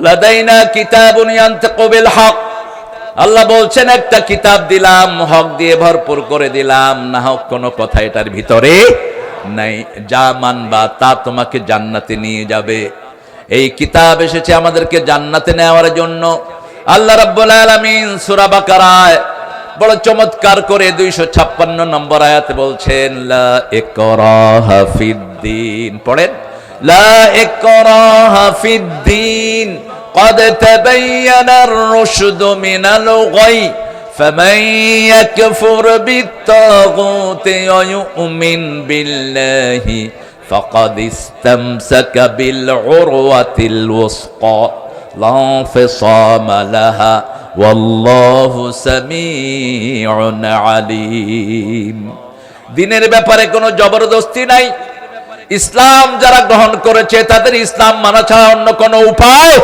লাদাইনা কিতাবুন ইয়ানতিকু বিল হক। আল্লাহ বলছেন একটা কিতাব দিলাম, হক দিয়ে ভরপুর করে দিলাম, না হোক কোনো কথা এটার ভিতরে নাই। যা মানবা তা তোমাকে জান্নাতে নিয়ে যাবে। এই কিতাব এসেছে আমাদেরকে জান্নাতে নেওয়ার জন্য। আল্লাহ রাব্বুল আলামিন সূরা বাকারায় বড় চমৎকার করে 256 নম্বর আয়াতে বলছেন, লা ইকরাহা ফিদ্দিন। পড়েন, লা ইকরাহা ফিদ্দিন قد تبين الرشد من الغي فمن يكفر بالطاغوت ويؤمن بالله فقد استمسك بالعروة الوثقى لا انفصام لها والله سميع عليم। দিনের ব্যাপারে কোনো জবরদস্তি নাই। ইসলাম যারা গ্রহণ করেছে তাদের ইসলাম মানা ছাড়া অন্য কোনো উপায়।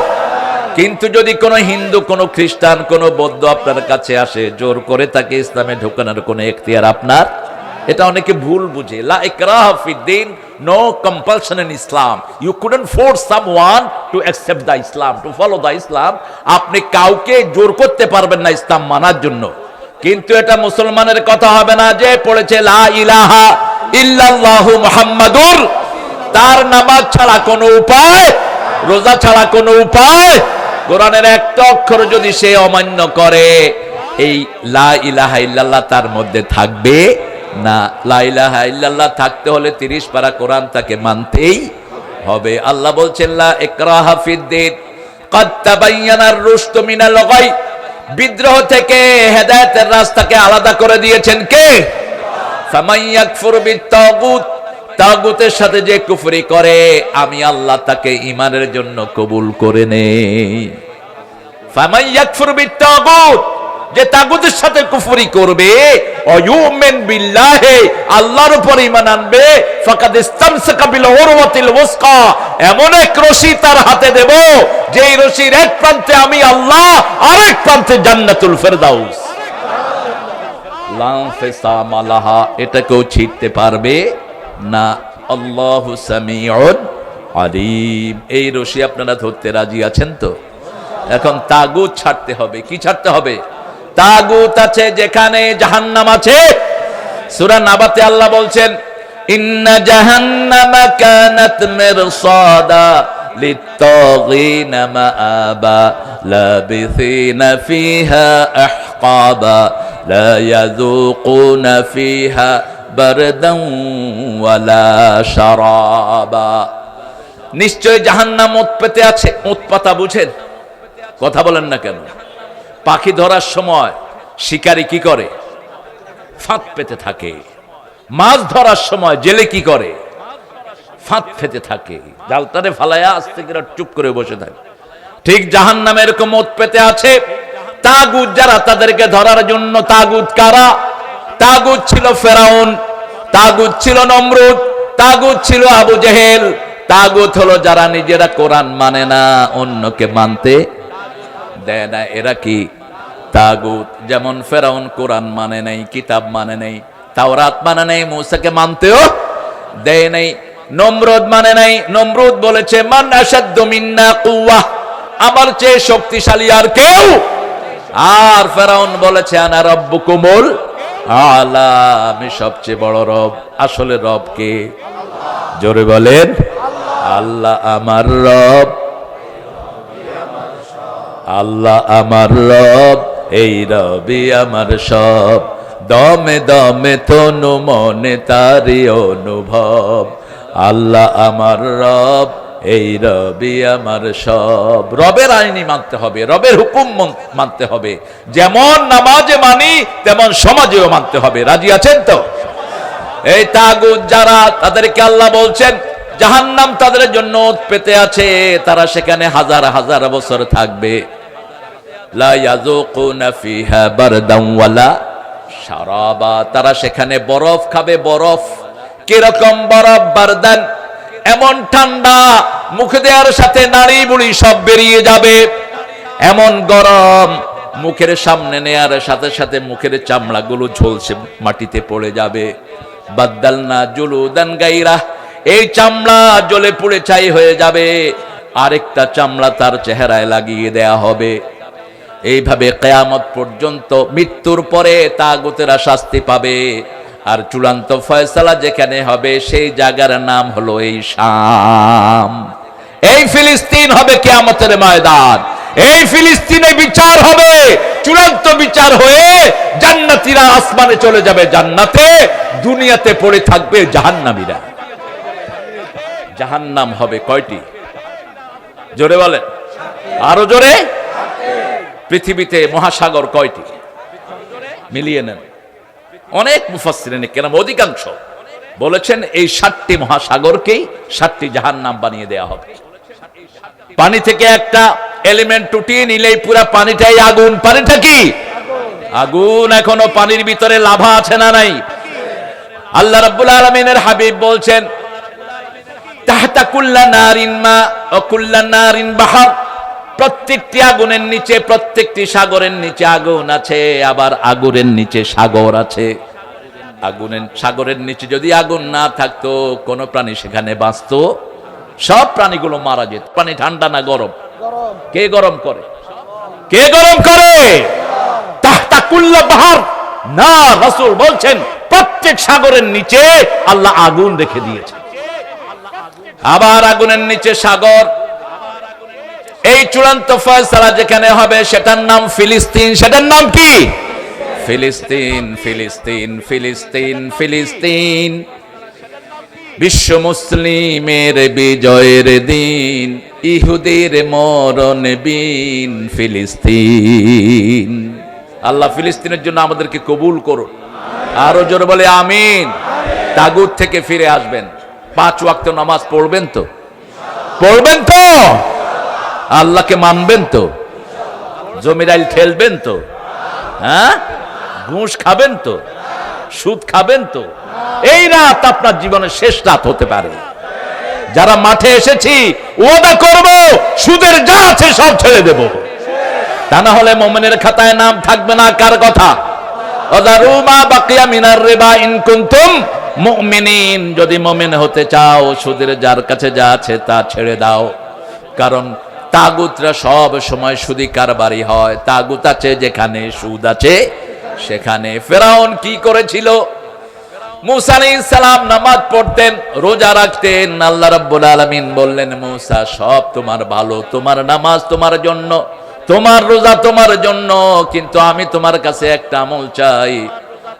কিন্তু যদি কোনো হিন্দু, কোনো খ্রিস্টান, কোনো বৌদ্ধ আপনার কাছে আসে, জোর করে তাকে ইসলামে ঢোকানোর কোনো এখতিয়ার আপনার, এটা অনেকে ভুল বুঝে। লা ইকরাহা ফিদ্দিন, no compulsion in Islam. You couldn't force someone to accept the Islam, to follow the Islam. আপনি কাউকে জোর করতে পারবেন না ইসলাম মানার জন্য। কিন্তু এটা মুসলমানের কথা হবে না যে পড়েছে লা ইলাহা ইল্লাল্লাহু মুহাম্মাদুর, তার নামাজ ছাড়া কোনো উপায়, রোজা ছাড়া কোনো উপায়, কোরআনের একটা অক্ষর যদি সে অমান্য করে, এই লা ইলাহা ইল্লাল্লাহ তার মধ্যে থাকবে না। লা ইলাহা ইল্লাল্লাহ থাকতে হলে 30 পারা কোরআন তাকে মানতেই হবে। আল্লাহ বলছেন, লা ইকরাহা ফিদ্দিন ক্বাদ তাবায়্যানার রুশদু মিনাল গাই। বিদ্রোহ থেকে হেদায়েতের রাস্তাকে আলাদা করে দিয়েছেন কে? ফামান ইয়াকফুর বিত-তাগুত, তাগুতের সাথে যে কুফরি করে আমি আল্লাহ তাকে ঈমানের জন্য কবুল করে নেই। ফামান ইয়াকফুর বিত-তাগুত, যে তাগুতের সাথে কুফরি করবে, ওয়ায়ুমিন বিল্লাহি, আল্লাহর উপর ঈমান আনবে, ফাকাদ ইসতামসাকা বিল উরওয়াতিল ওয়াসকা, এমন এক রশি তার হাতে দেব যেই রশির এক প্রান্তে আমি আল্লাহ, আরেক প্রান্তে জান্নাতুল ফেরদাউস। লা ইনফিসাম লাহা, এটা কেউ ছিঁড়তে পারবে না। আল্লাহু সামিউন আলিম। এই রশি আপনারা ধরতে রাজি আছেন তো? এখন তাগুত ছাড়তে হবে। কি ছাড়তে হবে? তাগুত আছে যেখানে জাহান্নাম আছে। সূরা নাবাতে আল্লাহ বলছেন, ইন্না জাহান্নামা কানাত মিরসাদা লিত-তাগিনা মাআবা লাবিসিনা ফিহা আহকাবা লা ইয়াযুকুনা ফিহা বারদান ওয়ালা শারাবা। নিশ্চয় জাহান্নাম উৎপেতে আছে। উৎপাতা বুঝেন? কথা বলেন না কেন? পাখি ধরার সময় শিকারী কি করে? ফাঁদ পেতে থাকে। মাছ ধরার সময় জেলে কি করে? ফাঁদ পেতে থাকে। জালটারে ফালায়া আস্তে করে চুপ করে বসে থাকে। ঠিক জাহান্নামে এরকম উৎপেতে আছে। তাগুত যারা, তাদেরকে ধরার জন্য তাগুত কারা? তাগুত ছিল ফেরাউন, তাগুত ছিল নমরুদ, তাগুত ছিল আবু জেহেল। তাগুত হলো যারা নিজেরা কোরআন মানে না, অন্যকে মানতে দেয় না, এরা কি তাগুত। যেমন ফেরাউন কোরআন মানে নাই, কিতাব মানে নাই, তাওরাত মানে নাই, মুসাকে মানতেও দেয় নাই। নমরুদ মানে নাই, নমরুদ বলেছে মান আশাদ্দু মিন্না কুওয়া, আমার চেয়ে শক্তিশালী আর কেউ। আর ফেরাউন বলেছে আনা রাব্বুকুমুল আলা, আমি সবচেয়ে বড় রব। আসলে রব কে? জোরে বলেন, আল্লাহ আমার রব, আল্লাহ আমার রব, এই রবি আমার সব। দমে দমে তনু মনে তারি অনুভব। আল্লাহ আমার রব, এই রবি আমার সব। রবের আইনি মানতে হবে, রবের হুকুম মানতে হবে। যেমন নামাজে মানি তেমন সমাজেও মানতে হবে। রাজি আছেন তো? এই তাগুত যারা, তাদেরকে আল্লাহ বলছেন জাহান্নাম তাদের জন্য পেতে আছে, তারা সেখানে হাজার হাজার বছর থাকবে। লা ইয়াযুকুনা ফিহা বারদান ওয়ালা শারাবা, তারা সেখানে বরফ খাবে। বরফ কিরকম বরফ? বারদান, এমন ঠান্ডা মুখে দেওয়ার সাথে নাড়ি বুড়ি সব বেরিয়ে যাবে। এমন গরম, মুখের সামনে নেয়ার সাথে সাথে মুখের চামড়াগুলো ঝলসে মাটিতে পড়ে যাবে। বাদদালনা জুলুদান গায়রা, এই চামড়া জ্বলে পুড়ে ছাই হয়ে যাবে। আরেকটা চামড়া তার চেহারায় লাগিয়ে দেয়া হবে। এইভাবে কিয়ামত পর্যন্ত মৃত্যুর পরে তাগুতেরা শাস্তি পাবে। আর চূড়ান্ত ফয়সালা যেখানে হবে সেই জায়গার নাম হলো এই শাম। এই ফিলিস্তিন হবে কিয়ামতের ময়দান। এই ফিলিস্তিনে বিচার হবে, চূড়ান্ত বিচার হয়ে জান্নাতীরা আসমানে চলে যাবে জান্নাতে, দুনিয়াতে পড়ে থাকবে জাহান্নামীরা। জাহান্নাম হবে কয়টি? জোরে বলেন, আরো জোরে। পৃথিবীতে মহাসাগর কয়টি? মিলিয়ে নেন। অনেক মুফাসসিরিন কেরাম অধিকাংশ বলেছেন এই 7টি মহাসাগরকেই 7টি জাহান্নাম বানিয়ে দেয়া হবে। পানি থেকে একটা এলিমেন্ট টুটিয়ে নিলেই পুরা পানিটাই আগুন। পানিটা কি আগুন। এখনো পানির ভিতরে লাভা আছে না নাই? আল্লাহ রাব্বুল আলামিনের হাবিব বলছেন তাহতা কুল্লা নারিন মা ও কুল্লা নারিন বাহার, প্রত্যেকটি আগুনের নিচে, প্রত্যেকটি সাগরের নিচে আগুন আছে, আবার আগুনের নিচে সাগর আছে। সাগরের নিচে যদি আগুন না থাকতো কোন প্রাণী সেখানে বাঁচতো? সব প্রাণীগুলো মারা যেত। পানি ঠান্ডা না গরম? কে গরম করে? কে গরম করে? তাহতা কুল্লা বাহার না, রাসূল বলছেন প্রত্যেক সাগরের নিচে আল্লাহ আগুন রেখে দিয়েছে। আবার আগুনের নিচে সাগর। এই চূড়ান্ত ফয়সালা যেখানে হবে সেটার নাম ফিলিস্তিন। সেটার নাম কি? ফিলিস্তিন, ফিলিস্তিন, ফিলিস্তিন, ফিলিস্তিন। বিশ্ব মুসলিমের বিজয়ের দিন, ইহুদের মরণ বিন ফিলিস্তিন। আল্লাহ ফিলিস্তিনের জন্য আমাদেরকে কবুল করুন। আরো জোরে বলে আমিন। তাগুত থেকে ফিরে আসবেন, 5 ওয়াক্ত নামাজ পড়বেন তো? পড়বেন তো? আল্লাহকে মানবেন তো? জমিরাইল ঠেলবেন তো? হ্যাঁ, ঘুষ খাবেন তো? সুদ খাবেন তো? এই রাত আপনার জীবনের শেষ রাত হতে পারে। যারা মাঠে এসেছি ওয়াদা করব সুদের যা আছে সব ছেড়ে দেব, তা না হলে মুমিনের খাতায় নাম থাকবে না। কার কথা? ওয়াদারু মা বাকিয়া মিনার রিবা ইন কুনতুম মুমিনিন। যদি মুমিন হতে চাও সুদের যার কাছে যা আছে তা ছেড়ে দাও। কারণ তাগুতরা সব সময় সুদি কারবারি হয়। তাগুত আছে যেখানে সুদ আছে সেখানে। ফেরাউন কি করেছিল? মুসা আলাইহিস সালাম নামাজ পড়তেন, রোজা রাখতেন। আল্লাহ রাব্বুল আলামিন বললেন মুসা সব তোমার ভালো, তোমার নামাজ তোমার জন্য, তোমার রোজা তোমার জন্য, কিন্তু আমি তোমার কাছে একটা আমল চাই।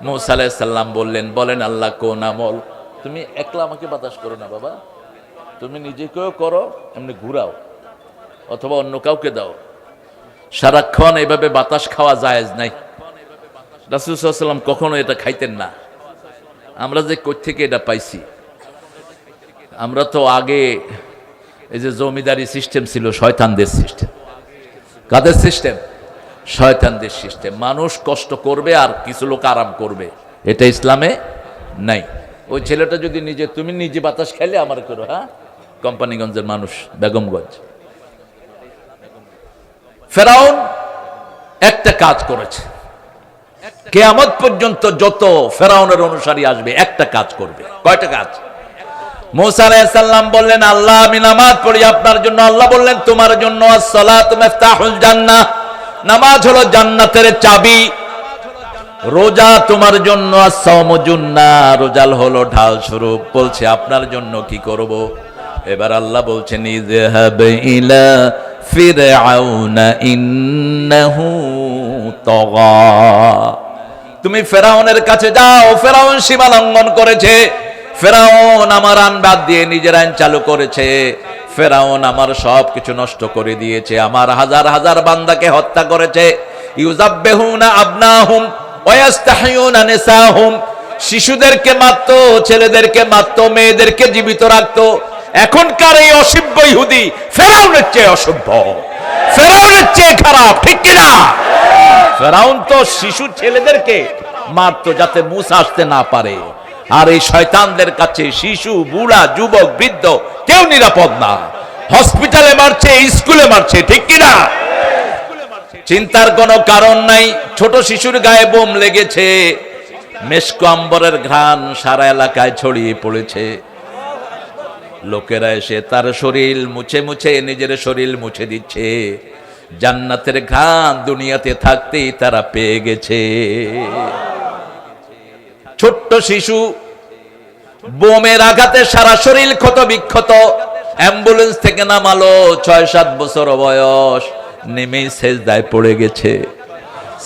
মুসা আলাইহিস সালাম বললেন, বলেন আল্লাহ কোন আমল? তুমি একলা আমাকে বাতাস করো না বাবা, তুমি নিজেকেও করো, এমনি ঘুরাও অথবা অন্য কাউকে দাও। সারাক্ষণ এইভাবে বাতাস খাওয়া জায়েজ নাই। রাসূল সাল্লাল্লাহু আলাইহি ওয়াসাল্লাম কখনো এটা খাইতেন না। আমরা যে কই থেকে এটা পাইছি? আমরা তো আগে এই যে জমিদারি সিস্টেম ছিল শয়তানদের সিস্টেম। কাদের সিস্টেম? শয়তানদের সিস্টেম। মানুষ কষ্ট করবে আর কিছু লোক আরাম করবে, এটা ইসলামে নাই। ওই ছেলেটা যদি নিজে, তুমি নিজে বাতাস খাইলে আমার করো। হ্যাঁ, কোম্পানিগঞ্জের মানুষ, বেগমগঞ্জ। ফেরাউন একটা কাজ করেছে, কিয়ামত পর্যন্ত যত ফেরাউনের অনুসারী আসবে একটা কাজ করবে। কয়টা কাজ? মুসা আলাইহিস সালাম বললেন আল্লাহ আমি নামাজ পড়ি আপনার জন্য। আল্লাহ বললেন তোমার জন্য আস-সালাতু মিফতাহুল জান্নাহ, নামাজ হলো জান্নাতের চাবি। রোজা তোমার জন্য আস-সাওমু জুন্নাহ, রোজা হলো ঢাল স্বরূপ। বলছে আপনার জন্য কি করব? এবার আল্লাহ বলছেন ইযহাব ইলা ফিরআউনা ইন্নাহু তাগা, তুমি ফেরাউনের কাছে যাও। ফেরাউন সীমা লঙ্ঘন করেছে। ফেরাউন আমার আইন বাদ দিয়ে নিজের আইন চালু করেছে। ফেরাউন আমার সব কিছু নষ্ট করে দিয়েছে। আমার হাজার হাজার বান্দাকে হত্যা করেছে। ইউযাব্বিহুনা আবনাহুম ওয়া ইস্তাহয়ুনা নিসাহুম, শিশুদেরকে মারতো, ছেলেদেরকে মারতো, মেয়েদেরকে জীবিত রাখতো। এখনকার এই অসভ্য ইহুদি ফেরাউনের চেয়ে অসভ্য, ফেরাউনের চেয়ে খারাপ, ঠিক কিনা? ফেরাউন তো শিশু ছেলেদেরকে মারতো যাতে মুসা আসতে না পারে। আর এই শয়তানদের কাছে শিশু, বুড়া, যুবক, বৃদ্ধ কেউ নিরাপদ না। হসপিটালে মারছে, স্কুলে মারছে, ঠিক কিনা? চিন্তার কোনো কারণ নাই। ছোট শিশুর গায়ে বোম লেগেছে, মেশক আম্বরের ঘ্রাণ সারা এলাকায় ছড়িয়ে পড়েছে। লোকেরা এসে তার শরীর মুছে মুছে নিজের শরীর মুছে দিচ্ছে। জান্নাতের ঘ্রাণ দুনিয়াতে থাকতেই তারা পেয়ে গেছে। ছোট্ট শিশু বোমের আঘাতে সারা শরীর ক্ষত বিক্ষত, অ্যাম্বুলেন্স থেকে নামালো, 6-7 বছর বয়স, নেমেই সেজদায় পড়ে গেছে।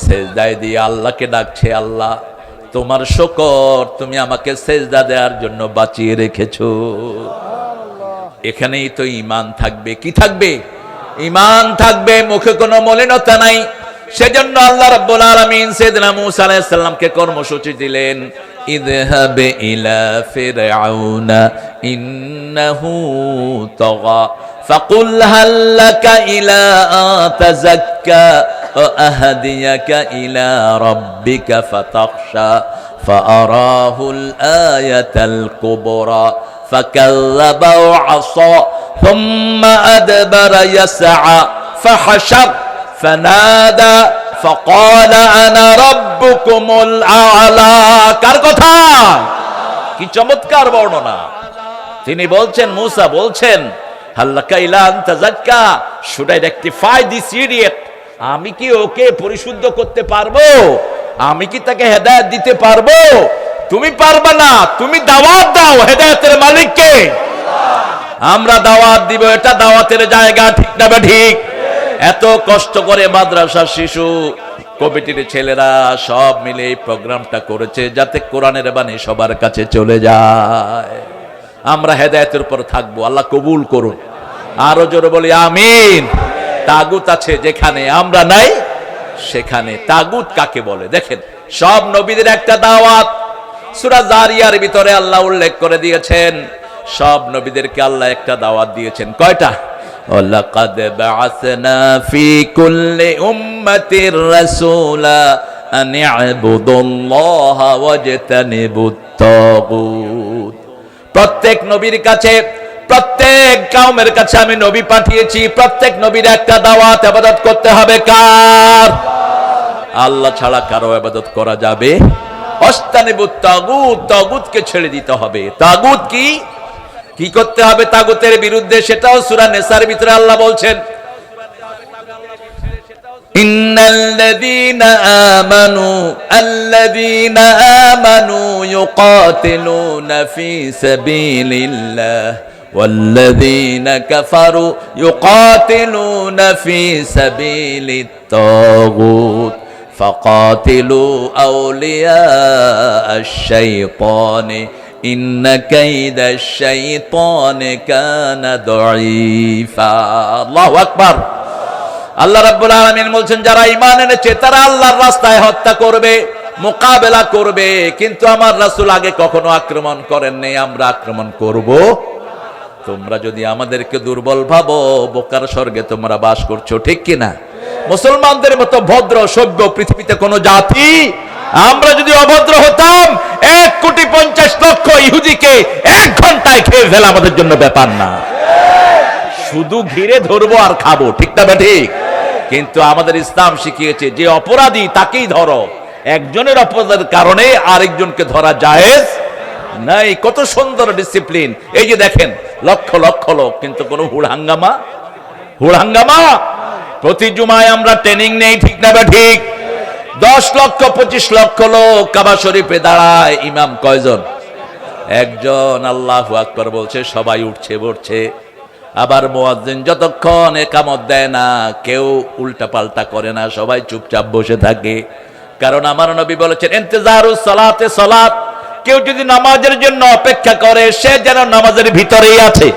সেজদায় দিয়ে আল্লাহকে ডাকছে, আল্লাহ তোমার শুকর, তুমি আমাকে সেজদা দেওয়ার জন্য বাঁচিয়ে রেখেছো। এখানেই তো ঈমান থাকবে। কি থাকবে? ঈমান থাকবে, মুখে কোনো মলিনতা নাই। সেজন্য আল্লাহ রাব্বুল আলামিন সাইয়েদনা মূসা আলাইহিস সালামকে কর্মসূচি দিলেন, ইযহাব ইলা ফিরআউনা ইন্নাহু তাগা ফাকুল হাল লাকা ইলা তাযাক্কা ওয়া আহদিয়াকা ইলা রাব্বিকা ফাতাখশা ফাআরাহুল আয়াতাল কুবরা ফাকাল্লাবা ওয়া আসা থুম্মা আদবারা ইয়াসআ ফাহাশার ফানাদা ফাকালা আনা রাব্বুকুমুল আ'লা। কার কথা? কি চমৎকার বর্ণনা! তিনি বলছেন, মূসা বলছেন, হাল্লাকা ইলা আন তাযাক্কা, should I rectify this idiot? আমি কি ওকে পরিশুদ্ধ করতে পারবো? আমি কি তাকে হেদায়েত দিতে পারবো? তুমি পারবে না। তুমি দাওয়াত দাও, হেদায়েতের মালিক কে? আমরা দাওয়াত দিব, এটা দাওয়াতের জায়গা, ঠিক না ঠিক? এত কষ্ট করে মাদ্রাসার শিশু কমিটির ছেলেরা সব মিলে এই প্রোগ্রামটা করেছে যাতে কোরআনের বাণী সবার কাছে চলে যায়। আমরা হেদায়েতের উপর থাকবো, আল্লাহ কবুল করুন। আরো জোরে বলি আমিন। তাগুত আছে যেখানে, আমরা নাই সেখানে। তাগুত কাকে বলে? দেখেন, সব নবীদের একটা দাওয়াত সূরা জারিয়ার ভিতরে আল্লাহ উল্লেখ করে দিয়েছেন। সব নবীদেরকে আল্লাহ একটা দাওয়াত দিয়েছেন। কয়টা? ওয়ালাকাদ বা'আসনা ফি কুল্লি উম্মাতির রাসূলা আন ই'বুদুল্লাহা ওয়াজতানিবুত তাগুত। প্রত্যেক নবীর কাছে, প্রত্যেক কওমের কাছে আমি নবী পাঠিয়েছি। প্রত্যেক নবীর একটা দাওয়াত, ইবাদত করতে হবে কার? আল্লাহ ছাড়া কারো ইবাদত করা যাবে? ওয়াজতানিবুত তাগুত, তাগুতকে ছেড়ে দিতে হবে। তাগুত কি? কি করতে হবে তাগুতের বিরুদ্ধে? সেটাও সূরা নিসার ভিতরে আল্লাহ বলছেন, ইন্নাল্লাযীনা আমানু ইউকাতিলুনা ফি সাবিলিল্লাহ ওয়াল্লাযীনা কাফারু ইউকাতিলুনা ফি সাবিলিত তাগুত ফাকাতিলু আউলিয়া আশ-শাইতানি ইন্না কাইদাশ শাইতানি কানা দাঈফা। আল্লাহু আকবার। আল্লাহ রাব্বুল আলামিন বলছেন, যারা ঈমান এনেছে তারা আল্লাহর রাস্তায় হত্যা করবে, মোকাবেলা করবে। কিন্তু আমার রাসূল আগে কখনো আক্রমণ করেননি, আমরা আক্রমণ করব। তোমরা যদি আমাদেরকে দুর্বল ভাবো, বোকার স্বর্গে তোমরা বাস করছো, ঠিক কি না? মুসলমানদের মতো ভদ্র সভ্য পৃথিবীতে কোনো জাতি, আমরা যদি অভদ্র হতাম 1,50,00,000 ইহুদিকে 1 ঘন্টায় খেয়ে ফেলা আমাদের জন্য ব্যাপার না। শুধু ঘিরে ধরবো আর খাবো, ঠিক না ঠিক? কিন্তু আমাদের ইসলাম শিখিয়েছে যে অপরাধী তাকেই ধরো। একজনের অপরাধের কারণে আরেকজনকে ধরা জায়েজ নাই। কত সুন্দর ডিসিপ্লিন! এই যে দেখেন, লক্ষ লক্ষ লোক, কিন্তু কোনো হুড়হাঙ্গামা। প্রতি জুমায় আমরা ট্রেনিং নেই, ঠিক না ঠিক? 10 লক্ষ 25 লক্ষ লোক কাবা শরীফে দাঁড়ায়, ইমাম কয়জন? একজন। আল্লাহু আকবার বলছে, সবাই উঠছে বসছে। আবার মুয়াজ্জিন যতক্ষণ ইকামত দেয় না, কেউ উল্টা পাল্টা করে না, সবাই চুপচাপ বসে থাকে। কারণ আমার নবী বলেছেন, ইন্তেজারুস সালাতে সালাত, কেউ যদি নামাজের জন্য অপেক্ষা করে সে যেন নামাজের ভিতরেই আছে।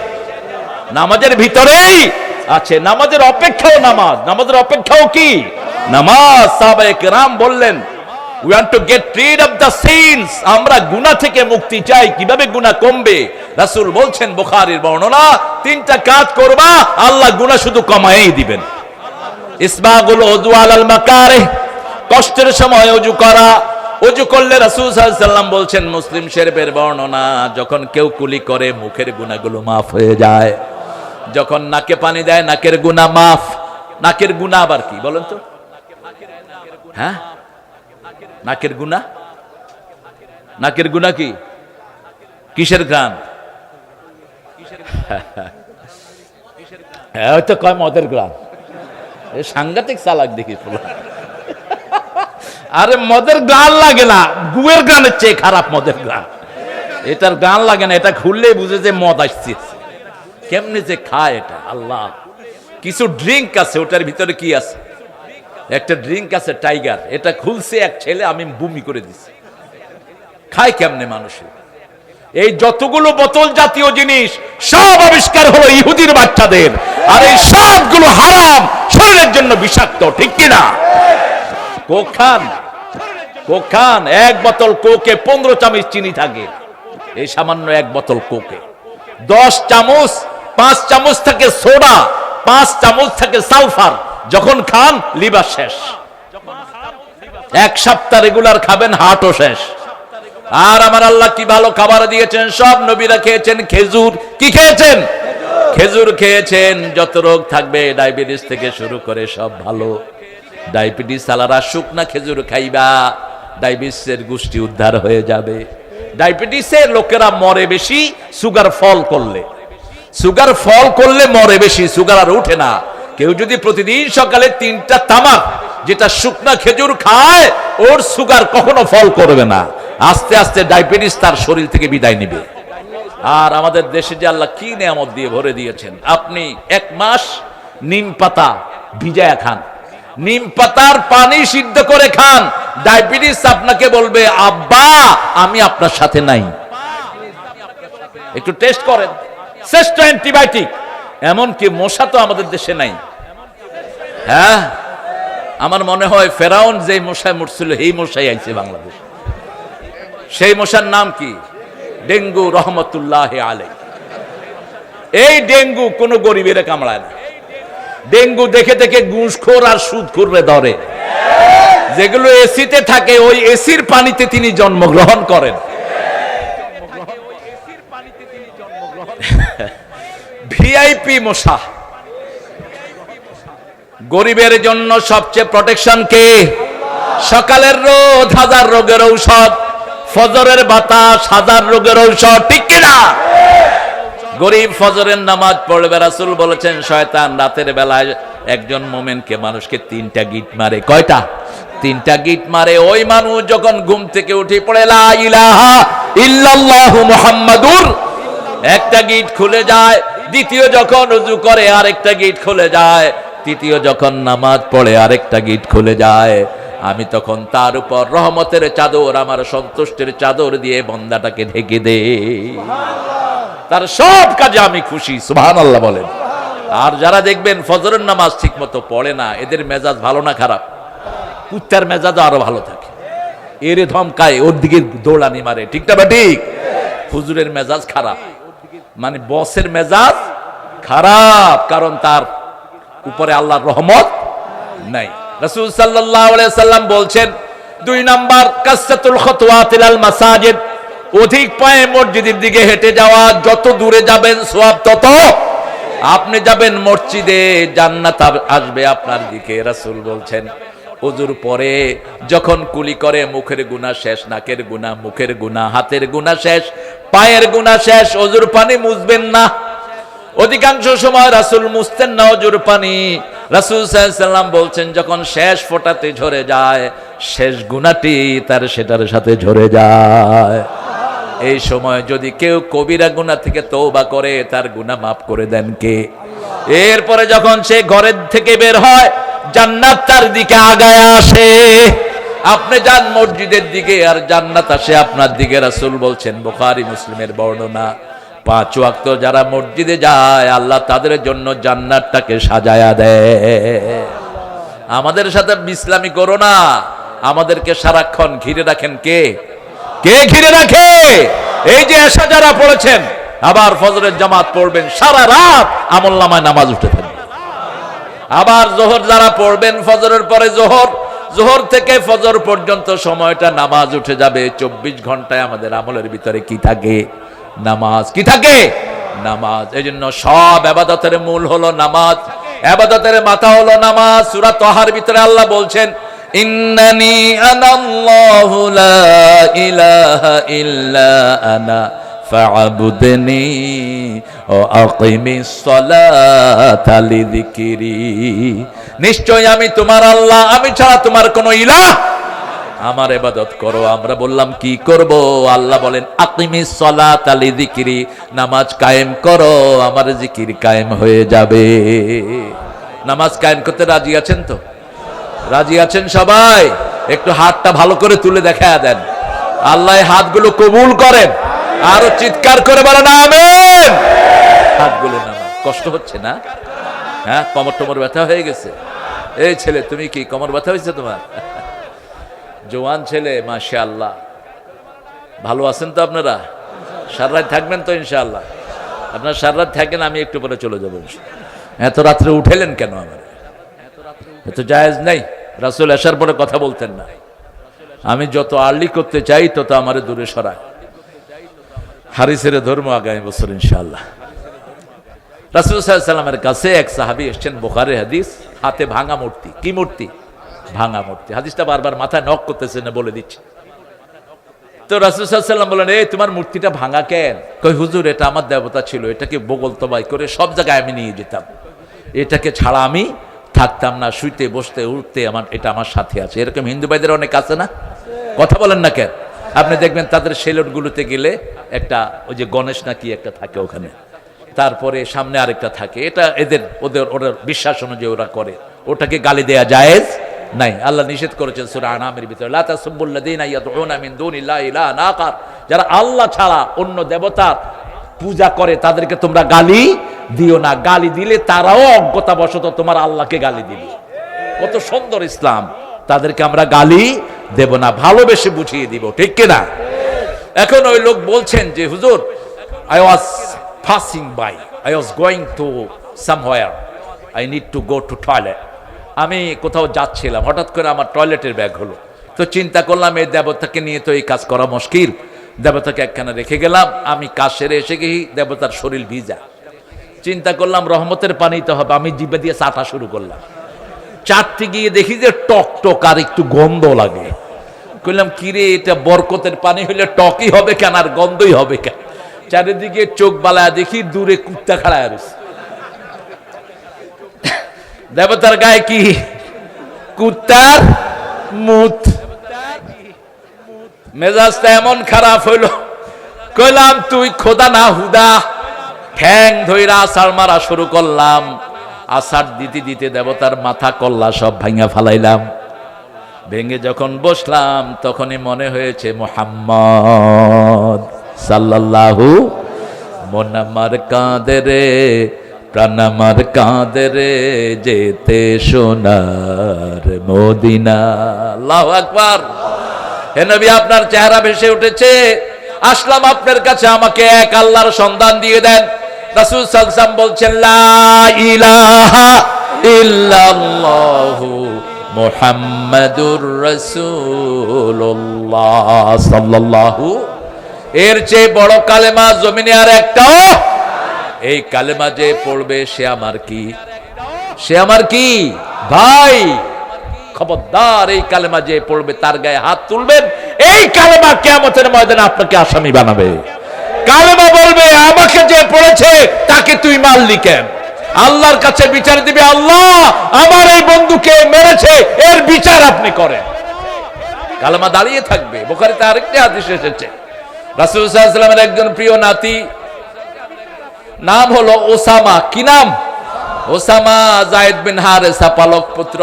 নামাজের ভিতরেই আছে। নামাজের অপেক্ষাও নামাজ, নামাজের অপেক্ষাও কি? নামাজ। সাহাবায়ে কেরাম বললেন, we want to get rid of the sins, আমরা গুনাহ থেকে মুক্তি চাই। কিভাবে গুনাহ কমবে? রাসূল বলছেন, বুখারীর বর্ণনা, 3টা কাজ করবা, আল্লাহ গুনাহ শুধু কমায়েই দিবেন। ইসবাগুল উযু আলাল মাকারিহ, কষ্টের সময় ওযু করা। ওযু করলে রাসূল সাল্লাল্লাহু আলাইহি ওয়াসাল্লাম বলছেন, মুসলিম শরীফের বর্ণনা, যখন কেউ কুলি করে মুখের গুনাহগুলো maaf হয়ে যায়। যখন নাকে পানি দেয় নাকের গুনাহ maaf। নাকের গুনাহ আবার কি বলেন তো? হ্যাঁ, নাকের গুনাহ? নাকের গুনাহ কি? কিসের ঘ্রাণ? হয়তো কয় মদের গ্রাম, সাংঘাতিক চালাক দেখি। আরে মদের গান লাগে না, গুয়ের গানের চেয়ে খারাপ মদের গান। এটার গান লাগে না, এটা খুললেই বুঝে যে মদ আসছে। কেমনে যে খায় এটা আল্লাহ। কিছু ড্রিঙ্ক আছে, ওটার ভিতরে কি আছে? একটা ড্রিঙ্ক আছে টাইগার, এটা খুলছে এক ছেলে, আমি বমি করে দিছি। খায় কেমনে মানুষের? এই যতগুলো বোতল জাতীয় জিনিস সব আবিষ্কার হলো ইহুদির বাচ্চাদের, আর এই সবগুলো হারাম, শরীরের জন্য বিষাক্ত, ঠিক কিনা? কোক খান, কোক খান, এক বোতল কোকে 15 চামচ চিনি থাকে। এই সামান্য এক বোতল কোকে 10 চামচ, 5 চামচ থাকে সোডা, 5 চামচ থাকে সালফার। যখন খান লিভার শেষ, এক সপ্তাহ রেগুলার খাবেন হার্টও শেষ। আর আমার আল্লাহ কি ভালো খাবার দিয়েছেন, সব নবীরা খেয়েছেন খেজুর। কি খেয়েছেন? খেজুর খেয়েছেন। যত রোগ থাকবে ডায়াবেটিস থেকে শুরু করে সব ভালো। ডায়াবেটিস আলারা শুকনা খেজুর খাইবা, ডায়াবেটিসের গোষ্ঠী উদ্ধার হয়ে যাবে। ডায়াবেটিসের লোকেরা মরে বেশি সুগার ফল করলে, সুগার ফল করলে মরে বেশি, সুগার আর উঠে না। কেউ যদি প্রতিদিন সকালে 3টা তামাক যেটা শুকনা খেজুর খায়, ওর সুগার কখনো ফল করবে না। আস্তে আস্তে ডায়াবেটিস তার শরীর থেকে বিদায় নিবে। আর আমাদের দেশে যে আল্লাহ কি নিয়ামত দিয়ে ভরে দিয়েছেন। আপনি 1 মাস নিম পাতা ভিজায়া খান, নিম পাতার পানি সিদ্ধ করে খান, ডায়াবেটিস আপনাকে বলবে আব্বা আমি আপনার সাথে নাই। একটু টেস্ট করেন, শ্রেষ্ঠ অ্যান্টিবায়োটিক। এমনকি মশা তো আমাদের দেশে নাই। হ্যাঁ, আমার মনে হয় ফেরাউন যে মশায় মরছিল এই মশাই আইছে বাংলাদেশ। সেই মশার নাম কি? ডেঙ্গু রহমতুল্লাহ আলাই। এই ডেঙ্গু কোন গরিবের কামড়ায় না। ডেঙ্গু দেখে দেখে ঘুষখোর আর সুদখোররে ধরে। যেগুলো এসিতে থাকে ওই এসির পানিতে তিনি জন্মগ্রহণ করেন। ভিআইপি মশা। গরিবের জন্য সবচেয়ে প্রোটেকশন কে? সকালের রোদ 1000 রোগের ঔষধ, ফজরের বাতাস 1000 রোগের ঔষধ, ঠিক কিনা? গরিব ফজরের নামাজ পড়বে। রাসূল বলেছেন শয়তান রাতের বেলায় একজন মুমিনকে, মানুষকে 3টা গিট মারে। কয়টা? 3টা গিট মারে। ওই মানুষ যখন ঘুম থেকে উঠে পড়ে লা ইলাহা ইল্লাল্লাহু মুহাম্মাদুর, একটা গিট খুলে যায়। দ্বিতীয় যখন ওযু করে আরেকটা গিট খুলে যায়। তৃতীয় যখন নামাজ পড়ে আরেকটা গিট খুলে যায়। আমি তখন তার উপর রহমতের চাদর, আমার সন্তুষ্টির চাদর দিয়ে বান্দাটাকে ঢেকে দেই। তার সব কাজে আমি খুশি। সুবহানাল্লাহ বলেন। আর যারা দেখবেন ফজরের নামাজ ঠিক মতো পড়ে না, এদের মেজাজ ভালো না খারাপ? কুত্তার মেজাজও আরো ভালো থাকে। এরে ধমকায়, ওর দিকে দৌড়ানি মারে, ঠিক না? ঠিক। হুজুরের মেজাজ খারাপ, মানে বসের মেজাজ খারাপ, কারণ তার উপরে আল্লাহর রহমত নাই। রাসূল সাল্লাল্লাহু আলাইহি সাল্লাম বলছেন 2 নাম্বার কাসরাতুল খুতওয়াত ইলাল মাসাজিদ, অধিক পায়ে মসজিদের দিকে হেঁটে যাওয়া। যত দূরে যাবেন সওয়াব তত। আপনি যাবেন মসজিদে, জান্নাত আসবে আপনার দিকে। রাসূল বলছেন ওযুর পরে যখন কুলি করে মুখের গুনাহ শেষ, নাকের গুনাহ, মুখের গুনাহ, হাতের গুনাহ শেষ, পায়ের গুনাহ শেষ, ওযুর পানি মুছবেন না। অধিকাংশ সময় রাসূল মুছতেন না ওযুর পানি। রাসূল সাল্লাল্লাহু আলাইহি সাল্লাম বলছেন যখন শেষ ফোঁটাতে ঝরে যায়, শেষ গুনাহটি তার সেটার সাথে ঝরে যায়। এই সময় যদি কেউ কবিরা গুনাহ থেকে তওবা করে, তার গুনাহ মাফ করে দেন কে? এরপরে যখন সে ঘরের থেকে বের হয়, জান্নাত তার দিকে আগায় আসে। আপনি যান মসজিদের দিকে আর জান্নাত আসে আপনার দিকে। রাসূল বলছেন, বুখারী মুসলিমের বর্ণনা, 5 ওয়াক্ত যারা মসজিদে যায় আল্লাহ তাদের জন্য জান্নাতটাকে সাজায়া দেয়। আমাদের সাথে বিসলামি করো না। আমাদেরকে সারাক্ষণ ঘিরে রাখেন কে? কে ঘিরে রাখে? এই যে এশা যারা পড়েছেন, আবার ফজরের জামাত পড়বেন, সারা রাত আমলনামায় নামাজ উঠে থাকবে। আবার জোহর যারা পড়বেন, ফজরের পরে জোহর, জোহর থেকে ফজর পর্যন্ত সময়টা নামাজ উঠে যাবে। 24 ঘন্টায় আমাদের আমলের ভিতরে কি থাকে? নামাজ। কি থাকে? নামাজ। এজন্য সব ইবাদতের মূল হলো নামাজ, ইবাদতের মাথা হলো নামাজ। সূরা তাহার ভিতরে আল্লাহ বলছেন, ইন্নানি আনাল্লাহু লা ইলাহা ইল্লা আনা ফা'বুদনি ও আকিমিস সালাতা লিযিকরি, নিশ্চয় আমি তোমার আল্লাহ, আমি ছাড়া তোমার কোনো ইলাহ, আমার ইবাদত করো। আমরা বললাম কি করব? আল্লাহ বলেন আকিমিস সালাতা লিযিকরি, নামাজ কায়েম করো, আমার জিকির কায়েম হয়ে যাবে। নামাজ কায়েম করতে রাজি আছেন তো? রাজি আছেন সবাই? একটু হাতটা ভালো করে তুলে দেখা দেন, আল্লাহ হাতগুলো কবুল করেন। আরো চিৎকার করে বলেন আমিন। হাতগুলো নামান। কষ্ট হচ্ছে না? হ্যাঁ, কোমর টোমর ব্যথা হয়ে গেছে? এই ছেলে, তুমি কি কোমর ব্যথা হয়েছে তোমার? জওয়ান ছেলে, মাশাআল্লাহ। ভালো আছেন তো আপনারা? সারা রাত থাকবেন তো ইনশাআল্লাহ? আপনারা সারা রাত থাকেন, আমি একটু পরে চলে যাবো। এত রাত্রে উঠেলেন কেন? আমার এত জায়েজ নাই। রাসূল আসার পরে কথা বলতেন না। আমি যত আর্লি করতে চাই তত আমারে দূরে সরায়। হারিসের ধর্ম আগামী বছর ইনশাআল্লাহ। রাসূল সাল্লাল্লাহু আলাইহি ওয়াসাল্লামের কাছে এক সাহাবী এসেছেন, বুখারীর হাদিস, হাতে ভাঙা মূর্তি। কি মূর্তি? ভাঙা মূর্তি। হাদিসটা বারবার মাথায় নক করতেছে না, বলে দিচ্ছি। তো রাসূল সাল্লাল্লাহু আলাইহি ওয়াসাল্লাম বলেন, এই তোমার মূর্তিটা ভাঙা কেন? কই হুজুর, এটা আমার দেবতা ছিল, এটাকে বগল তবাই করে সব জায়গায় আমি নিয়ে যেতাম, এটাকে ছাড়া আমি থাকতাম না, শুইতে বসতে উঠতে এটা আমার সাথে আছে। এরকম হিন্দু ভাইদের অনেক আছে না? কথা বলেন না কেন? আপনি দেখবেন তাদের সেলট গুলোতে গেলে একটা ওই যে গণেশ নাকি একটা থাকে ওখানে, তারপরে সামনে আরেকটা থাকে। এটা ওদের বিশ্বাস অনুযায়ী ওরা করে। ওটাকে গালি দেয়া জায়েজ নাই। আল্লাহ নিষেধ করেছেন সূরা আনামের ভিতরে, লা তাসুবুল্লাযীনা ইয়াদউনা মিন দুনিল্লাহি ইলাহান আখার, যারা আল্লাহ ছাড়া অন্য দেবতা পূজা করে তাদেরকে তোমরা গালি দিও না। গালি দিলে তারাও অজ্ঞতাবশত তোমার আল্লাহকে গালি দিবে। কত সুন্দর ইসলাম! তাদেরকে আমরা গালি দেব না, ভালোবেসে বুঝিয়ে দিব, ঠিক কিনা? এখন ওই লোক বলছেন যে হুজুর, I was passing by, I was going to somewhere, I need to go to toilet. আমি কোথাও যাচ্ছিলাম, হঠাৎ করে আমার টয়লেটের ব্যাগ হলো। তো চিন্তা করলাম এই দেবতাকে নিয়ে তো এই কাজ করা মুশকিল, দেবতাকে একখানে রেখে গেলাম। আমি কাজ সেরে এসে গিয়ে দেবতার শরীর ভিজা। চিন্তা করলাম রহমতের পানি তো হবে, আমি জিভে দিয়ে চাটা শুরু করলাম। চাটতে গিয়ে দেখি যে টক টক আর একটু গন্ধ লাগে। কইলাম কিরে, এটা বরকতের পানি হইলে টকই হবে কেন আর গন্ধই হবে কেন? চারিদিকে চোখ বালায় দেখি দূরে কুত্তা খাড়া রয়েছে। দেবতার গায়ে কি? কুত্তার মুত। মেজাজটা এমন খারাপ হইল, কইলাম তুই খোদা না হুদা। ঠ্যাং ধইরা আছাড় মারা শুরু করলাম। আছাড় দিতে দিতে দেবতার মাথা কল্লা সব ভাঙা ফালাইলাম। ভেঙে যখন বসলাম তখনই মনে হয়েছে মুহাম্মদ সাল্লাল্লাহু, মন আমার কাঁদে রে, প্রাণ আমার কাঁদে রে, যেতে সোনার মদিনা। আল্লাহু আকবার। হে নবী, আপনার চেহারা ভেসে উঠেছে, আসলাম আপনার কাছে, আমাকে এক আল্লাহর সন্ধান দিয়ে দেন। রাসূল সাল্লাল্লাহু আলাইহি ওয়াসাল্লাম বলছেন, লা ইলাহা ইল্লাল্লাহু মুহাম্মাদুর রাসূলুল্লাহ সাল্লাল্লাহু। এর চেয়ে বড় কালেমা জমিনে আর একটাও। এই কালেমা যে পড়বে সে আমার কি? সে আমার কি ভাই? খবরদার, এই কালেমা যে পড়বে তার গায়ে হাত তুলবেন, এই কালেমা কিয়ামতের ময়দানে আপনাকে আসামি বানাবে। কালেমা বলবে, আমাকে যে পড়েছে তাকে তুই মারলি কেন? আল্লাহর কাছে বিচার দিবে, আল্লাহ আমার এই বন্ধুকে মেরেছে, এর বিচার আপনি করেন। কালেমা দাঁড়িয়ে থাকবে। বুখারীতে আরেকটি হাদিস এসেছে, রাসূল সাল্লাল্লাহু আলাইহি ওয়াসাল্লামের একজন প্রিয় নাতি, নাম হলো ওসামা। কি নাম? ওসামা যায়েদ বিন হারেসা, পালক পুত্র।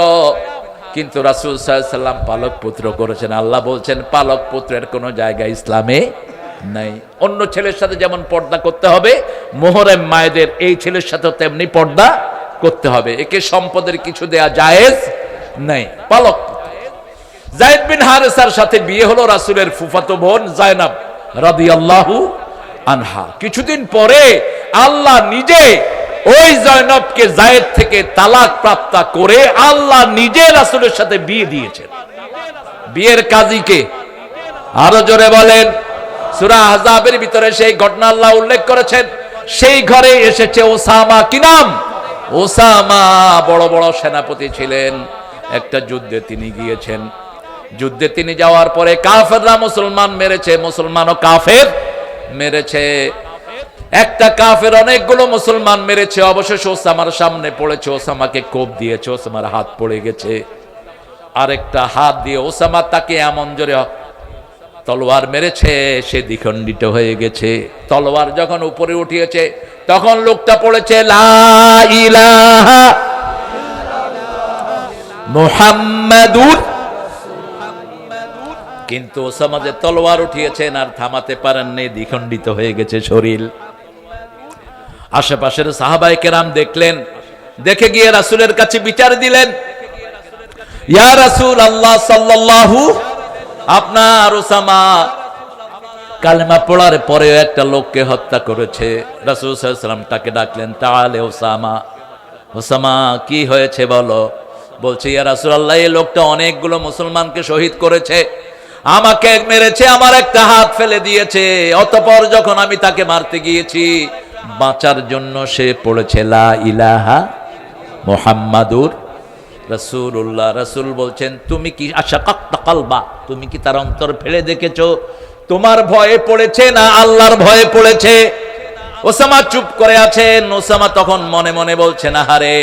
কিন্তু রাসূল সাল্লাল্লাহু আলাইহি ওয়াসাল্লাম পালক পুত্র করেছেন। আল্লাহ বলছেন পালক পুত্রের কোনো জায়গা ইসলামে নাই। অন্য ছেলের সাথে যেমন পর্দা করতে হবে, মুহররম মায়েদের এই ছেলের সাথে তেমনি পর্দা করতে হবে। একে সম্পদের কিছু দেয়া জায়েজ নাই। পালক যায়েদ বিন হারেসার সাথে বিয়ে হলো রাসূলের ফুফাতো বোন যায়নাব রাদিয়াল্লাহু আনহা। কিছুদিন পরে আল্লাহ নিজে ওই যায়নাবকে যায়েদ থেকে তালাক প্রাপ্ত করে আল্লাহ নিজে রাসূলের সাথে বিয়ে দিয়েছেন। বিয়ের কাজীকে আরো জোরে বলেন। সূরা আহজাবের ভিতরে সেই ঘটনা আল্লাহ উল্লেখ করেছেন। সেই ঘরে এসেছে ওসামা। কি নাম? ওসামা বড় বড় সেনাপতি ছিলেন। একটা যুদ্ধে তিনি গিয়েছেন। যুদ্ধে তিনি যাওয়ার পরে কাফেররা মুসলমান মেরেছে, মুসলমানও কাফের মেরেছে। একটা কাফের অনেকগুলো মুসলমান মেরেছে, অবশেষে ওসামার সামনে পড়েছে, ওসামাকে কোপ দিয়েছে, ওসামার হাত পড়ে গেছে। আরেকটা হাত দিয়ে ওসামা তাকে এমন জোরে তলোয়ার মেরেছে, সে দ্বিখণ্ডিত হয়ে গেছে। তলোয়ার যখন উপরে উঠিয়েছে তখন লোকটা পড়েছে লা ইলাহা মুহাম্মাদুর। কিন্তু ওসামা যে তলোয়ার উঠিয়েছেন আর থামাতে পারেননি, দ্বিখণ্ডিত হয়ে গেছে শরীর। আশেপাশের সাহাবায়ে কেরাম দেখলেন, দেখে গিয়ে রাসূলের কাছে বিচার দিলেন, ইয়া রাসূল আল্লাহ সাল্লাল্লাহু, আপনার ওসামা কালেমা পড়ার পরে একটা লোককে হত্যা করেছে। রাসূল সাল্লাল্লাহু আলাইহি ওয়াসাল্লাম তাকে ডাকলেন, তাআলে ওসামা, ওসামা কি হয়েছে বলো। বলছে, ইয়া রাসূলুল্লাহ, এই লোকটা অনেকগুলো মুসলমানকে শহীদ করেছে, আমাকে মেরেছে, আমার একটা হাত ফেলে দিয়েছে। অতঃপর যখন আমি তাকে মারতে গিয়েছি, বাঁচার জন্য সে পড়েছে লা ইলাহা মুহাম্মাদুর রাসূলুল্লাহ। রাসূল বলছেন, তুমি কি আশাকাক্তা কলবা, তুমি কি তার অন্তর ফেলে দেখেছো? তোমার ভয়ে পড়েছে না আল্লাহর ভয়ে পড়েছে? ওসামা চুপ করে আছেন। ওসামা তখন মনে মনে বলছেন, আহারে,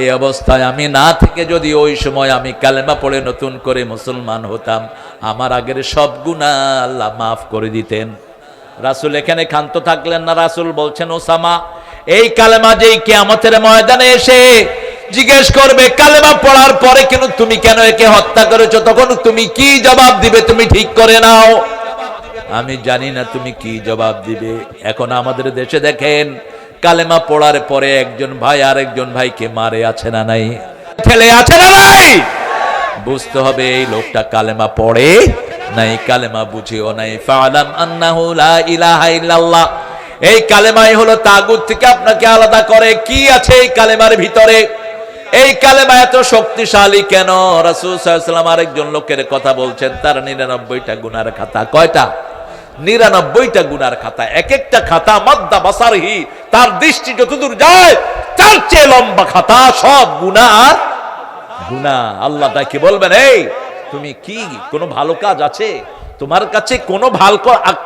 এই অবস্থায় আমি না থেকে যদি ওই সময় আমি কালেমা পড়ে নতুন করে মুসলমান হতাম, আমার আগের সব গুনাহ আল্লাহ মাফ করে দিতেন। রাসূল এখানে ক্ষান্ত থাকলেন না। রাসূল বলছেন, ওসামা, এই কালেমা যেই কিয়ামতের ময়দানে এসে জিজ্ঞেস করবে কালেমা পড়ার পরে কেন তুমি কেন একে হত্যা করেছো, তখন তুমি কি জবাব দিবে? তুমি ঠিক করে নাও। আমি জানি না তুমি কি জবাব দিবে। এখন আমাদের দেশে দেখেন, কালেমা পড়ার পরে একজন ভাই আরেকজন ভাইকে মারে, আছে না নাই? ঠেলে, আছে না নাই? বুঝতে হবে এই লোকটা কালেমা পড়ে নাই, কালেমা বুঝেও নাই। ফাআলাম আন্নাহু লা ইলাহা ইল্লাল্লাহ, এই কালেমাই হলো তাগুত থেকে আপনাকে আলাদা করে। কি আছে এই কালেমার ভিতরে? এই কালেমা এত শক্তিশালী কেন? রাসূল সাল্লাল্লাহু আলাইহি ওয়াসাল্লাম আরেকজন লোকের কথা বলছেন, তার 99টা গুনার খাতা। কয়টা? 99টা গুনার খাতা। এক একটা খাতা মাদ্দা বাসারহি, তার দৃষ্টি যতদূর যায় তার চেয়ে লম্বা খাতা, সব গুনাহ আর গুনাহ। আল্লাহ তাকে বলবেন, এই তুমি কি কোনো ভালো কাজ আছে তোমার কাছে? কোনো ভালো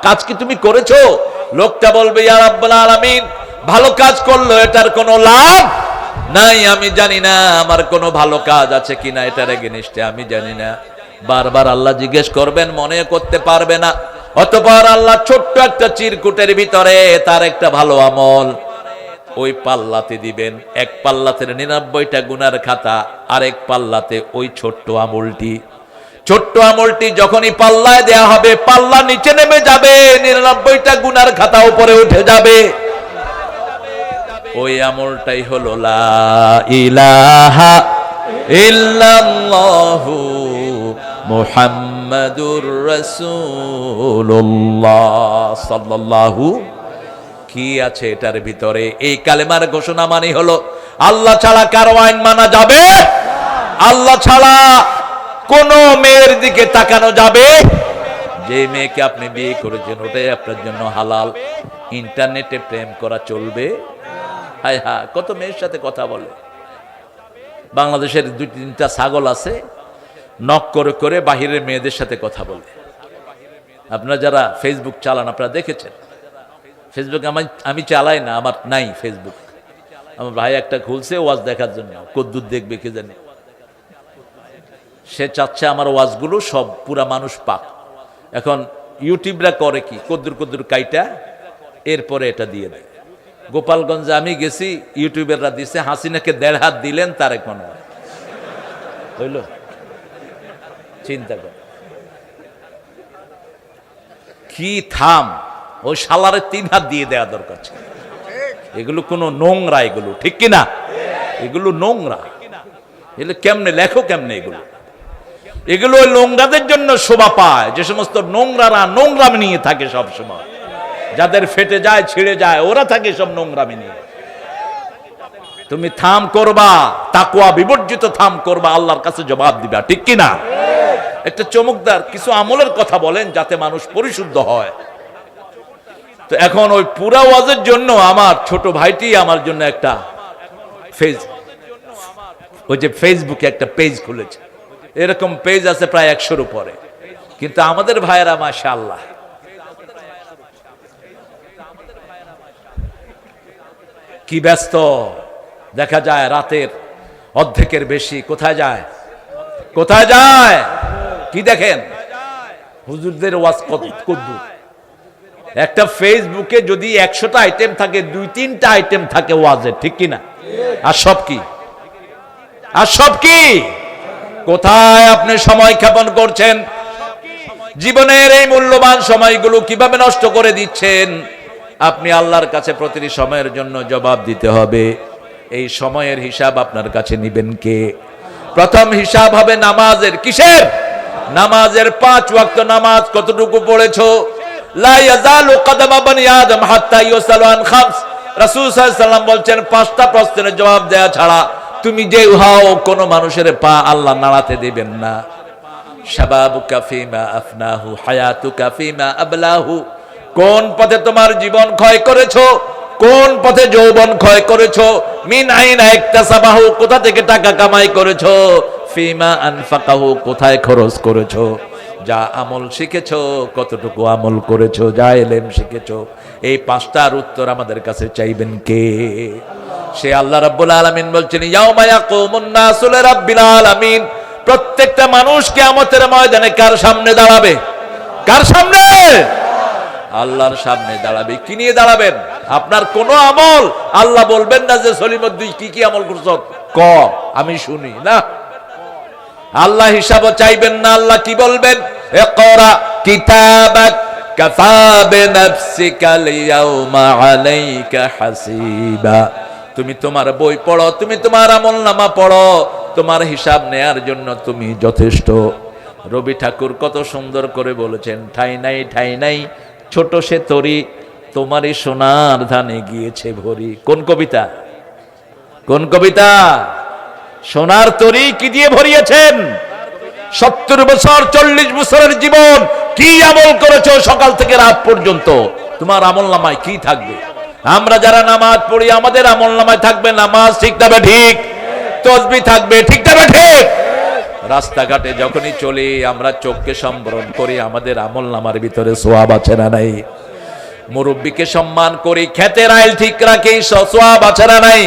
কাজ কি তুমি করেছো? লোকটা বলবে, ইয়া রাব্বুল আলামিন, ভালো কাজ করলো, এটার কোনো লাভ নাই, আমি জানি না আমার কোনো ভালো কাজ আছে কিনা, এটার এগেইনস্টে আমি জানি না। বারবার আল্লাহ জিজ্ঞেস করবেন, মনে করতে পারবে না। অতঃপর আল্লাহ ছোট্ট একটা চিরকুটের ভিতরে তার একটা ভালো আমল ওই পাল্লাতে দিবেন। এক পাল্লাতে 99টা গুনার খাতা, আরেক পাল্লাতে ওই ছোট্ট আমলটি। ছোট্ট আমলটি যখনই পাল্লায় দেয়া হবে, পাল্লা নিচে নেমে যাবে, 99টা গুনার খাতা উপরে উঠে যাবে। ওই আমলটাই হলো লা ইলাহা ইল্লাল্লাহু মুহাম্মাদুর রাসূলুল্লাহ সাল্লাল্লাহু। কি আছে এটার ভিতরে? এই কালেমার ঘোষণা মানে হলো আল্লাহ ছাড়া কারো আইন মানা যাবে, আল্লাহ ছাড়া কোন মেয়ের দিকে তাকানো যাবে। যে মেয়েকে আপনি বিয়ে করেছেন ওটাই আপনার জন্য হালাল। ইন্টারনেটে প্রেম করা চলবে? হায় হা, কত মেয়ের সাথে কথা বলে। বাংলাদেশের 2-3টা ছাগল আছে, নক করে করে বাহিরের মেয়েদের সাথে কথা বলে। আপনারা যারা ফেসবুক চালান আপনারা দেখেছেন। ফেসবুক আমি চালাই না, আমার নাই ফেসবুক। আমার ভাই একটা খুলছে ওয়াজ দেখার জন্য, কদ্দুর দেখবে কে জানে। সে চাচ্ছে আমার ওয়াজগুলো সব পুরা মানুষ পাক। এখন ইউটিউবরা করে কি, কদ্দুর কদ্দুর কাইটা এরপরে এটা দিয়ে দেয়। গোপালগঞ্জে আমি গেছি, ইউটিউবাররা দিছে হাসিনাকে 1.5 হাত দিলেন তারেক রহমান, হইল? চিন্তা কর কি থাম, ওই শালারে 3 হাত দিয়ে দেওয়া দরকার ছিল। এগুলো কোনো নোংরা, এগুলো ঠিক কিনা? এগুলো নোংরা। এগুলো কেমনে লেখো, কেমনে এগুলো? এগুলো ওই নোংরাদের জন্য শোভা পায়, যে সমস্ত নোংরারা নোংরামি নিয়ে থাকে সব সময়, যাদের ফেটে যায় ছিঁড়ে যায়, ওরা থাকে সব নোংরামি নিয়ে। তুমি থাম করবা, তাকওয়া বিবর্জিত থাম করবা, আল্লাহর কাছে জবাব দিবা, ঠিক কিনা? একটা চমকদার কিছু আমলের কথা বলেন যাতে মানুষ পরিশুদ্ধ হয়। তো এখন ওই পুরা ওয়াজের জন্য আমার ছোট ভাইটি আমার জন্য একটা ওই যে ফেসবুকে একটা পেজ খুলেছে। এরকম পেজ আছে প্রায় 100-র উপরে। কিন্তু আমাদের ভাইয়েরা মাশাআল্লাহ কি ব্যস্ত, দেখা যায় রাতের অর্ধেকের বেশি কোথায় যায়, কোথায় যায়, কি দেখেন হুজুরদের ওয়াজ কদ্দুর। একটা ফেসবুকে যদি 100টা আইটেম থাকে, 2-3টা আইটেম থাকে ওয়াজের, ঠিক কিনা? আর সব কি, আর সব কি? কোথায় আপনি সময় ক্ষেপণ করছেন? জীবনের এই মূল্যবান সময়গুলো কিভাবে নষ্ট করে দিচ্ছেন? আপনি আল্লাহর কাছে প্রতিটি সময়ের জন্য জবাব দিতে হবে। এই সময়ের হিসাব আপনার কাছে নিবেন কে? প্রথম হিসাব হবে নামাজের। কিসের? নামাজের। 5 ওয়াক্ত নামাজ কতটুকু পড়েছো? লা ইয়াজালু কদমা বনি আদম হাত্তা ইউসালু আন খামস। রাসূল সাল্লাল্লাহু আলাইহি ওয়াসাল্লাম বলছেন 5টা প্রশ্নের জবাব দেয়া ছাড়া তুমি যে হও কোন মানুষের পা আল্লাহ নাড়াতে দিবেন না। শাবাবুকা ফিমা আফনাহু হায়াতুকা ফিমা আবলাহু। কোন পথে তোমার জীবন ক্ষয় করেছো, কোন পথে যৌবন ক্ষয় করেছো। মিন আইনা ইকতাসাবাহু, কোথা থেকে টাকা কামাই করেছো। ফিমা আনফাকাহু, কোথায় খরচ করেছো। যা আমল শিখেছো কতটুকু আমল করেছো, যা ইলম শিখেছো। এই 5টার উত্তর আমাদের কাছে চাইবেন কে? সে আল্লাহ রাব্বুল আলামিন বলছেন ইয়াউমা ইয়াকুমুন নাসু লিরাব্বিল আলামিন। প্রত্যেকটা মানুষ কিয়ামতের ময়দানে কার সামনে দাঁড়াবে? কার সামনে? আল্লাহর সামনে দাঁড়াবে। কি নিয়ে দাঁড়াবেন? আপনার কোন আমল আল্লাহ বলবেন না যে সলিমুদ্দিন কি কি আমল করছ ক আমি শুনি না। আল্লাহ হিসাবও চাইবেন না। আল্লাহ কি বলবেন? ইকরা কিতাবাক কাফা বিনাফসিকাল ইয়াউমা আলাইকা হাসিবা। তুমি তোমার বই পড়ো, তুমি তোমার আমলনামা পড়ো, তোমার হিসাব নেয়ার জন্য তুমি যথেষ্ট। রবি ঠাকুর কত সুন্দর করে বলেছেন, ঠাই নাই ঠাই নাই ছোট সে তরি, তোমারই সোনার ধানে গিয়েছে ভরি। কোন কবিতা? কোন কবিতা? সোনার তরি কি দিয়ে ভরিয়েছেন? 70 বছর 40 বছরের জীবন কি আমল করেছো সকাল থেকে রাত পর্যন্ত, তোমার আমলনামায় কি থাকবে? আমরা যারা নামাজ পড়ি আমাদের আমলনামায় থাকবে নামাজ, ঠিক না ঠিক? তাসবিহ থাকবে, ঠিক না ঠিক? রাস্তাঘাটে যখনই চলি আমরা চোখকে সম্বরণ করি, আমাদের আমলনামার ভিতরে সওয়াব আছে না নাই? মুরব্বীকে সম্মান করি, খেতের আইল ঠিক রাখি, সওয়াব আছে না নাই?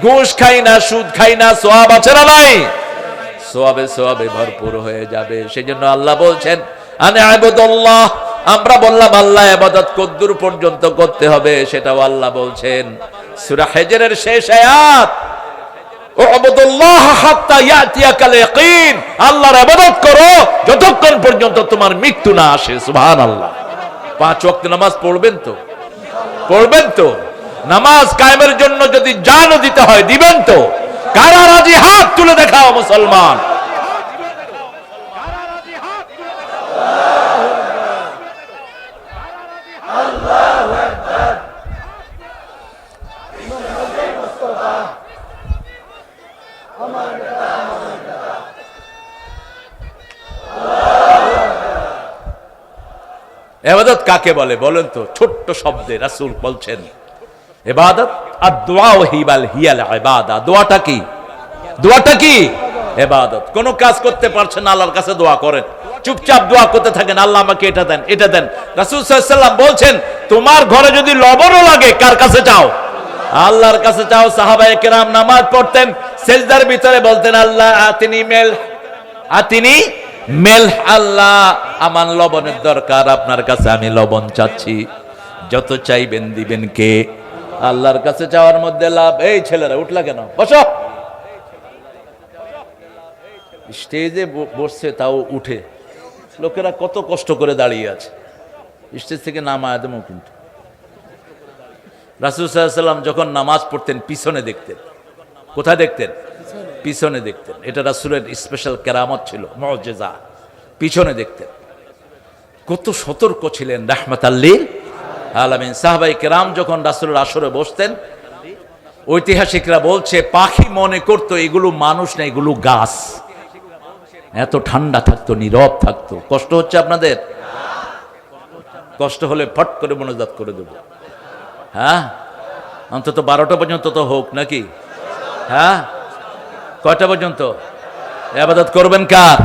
ঘুষ খাই না, সুদ খাই না, সওয়াব আছে না নাই? সওয়াবে সওয়াবে ভরপুর হয়ে যাবে। সেজন্য আল্লাহ বলছেন আনে আবুদুল্লাহ। আমরা বললাম আল্লাহ ইবাদত কদ্দুর পর্যন্ত করতে হবে সেটাও আল্লাহ বলছেন। সূরা হিজরের শেষ আয়াত, উবুদুল্লাহ হাত্তা ইয়াতিয়াকাল ইয়াকিন। আল্লাহর ইবাদত করো যতক্ষণ পর্যন্ত তোমার মৃত্যু না আসে। সুবহানাল্লাহ। 5 ওয়াক্ত নামাজ পড়বেন তো? পড়বেন তো? নামাজ কায়েমের জন্য যদি জানও দিতে হয় দিবেন তো? কারা রাজি হাত তুলে দেখাও মুসলমান। ইবাদত কাকে বলে বলেন তো? ছোট্ট শব্দে রাসূল বলছেন ইবাদত আদ-দুআ হিবাল হিয়াল ইবাদা। দোয়াটা কি? দোয়াটা কি? ইবাদত। কোন কাজ করতে পারছেন না আল্লাহর কাছে দোয়া করেন, চুপচাপ দোয়া করতে থাকেন, আল্লাহ আমাকে এটা দেন এটা দেন। রাসূল সাল্লাল্লাহু আলাইহি ওয়াসাল্লাম বলছেন তোমার ঘরে যদি লবণও লাগে কার কাছে চাও? আল্লাহর কাছে চাও। সাহাবায়ে কেরাম নামাজ পড়তেন, সিজদার ভিতরে বলতেন আল্লাহ আতিনি মেল, আতিনি মেল। আল্লাহ আমার লবণের দরকার, আপনার কাছে আমি লবণ চাচ্ছি। যত চাইবেন দিবেন কে? আল্লাহর কাছে চাওয়ার মধ্যে লাভ। এই ছেলেরা উঠলা কেন? বসো। স্টেজে বসছে তাও উঠে, লোকেরা কত কষ্ট করে দাঁড়িয়ে আছে, স্টেজ থেকে নামায় দেবো। কিন্তু রাসূল সাল্লাল্লাহু আলাইহি ওয়াসাল্লাম যখন নামাজ পড়তেন পিছনে দেখতেন। কোথায় দেখতেন? পিছনে দেখতেন। এটা রাসূলের স্পেশাল কেরামত ছিল, মুজিজা। পিছনে দেখতেন। কত সতর্ক ছিলেন রাহমাতাল লিল আলামিন। সাহাবায়ে কেরাম যখন রাসূলের আসরে বসতেন, ঐতিহাসিকরা বলছে পাখি মনে করতো এগুলো মানুষ না, এগুলো গাছ। এত ঠান্ডা থাকতো, নীরব থাকতো। কষ্ট হচ্ছে আপনাদের? কষ্ট হলে ফট করে মোনাজাত করে দেব। হ্যাঁ, অন্তত 12টা পর্যন্ত তো হোক নাকি? হ্যাঁ, কয়টা পর্যন্ত ইবাদত করবেন কার?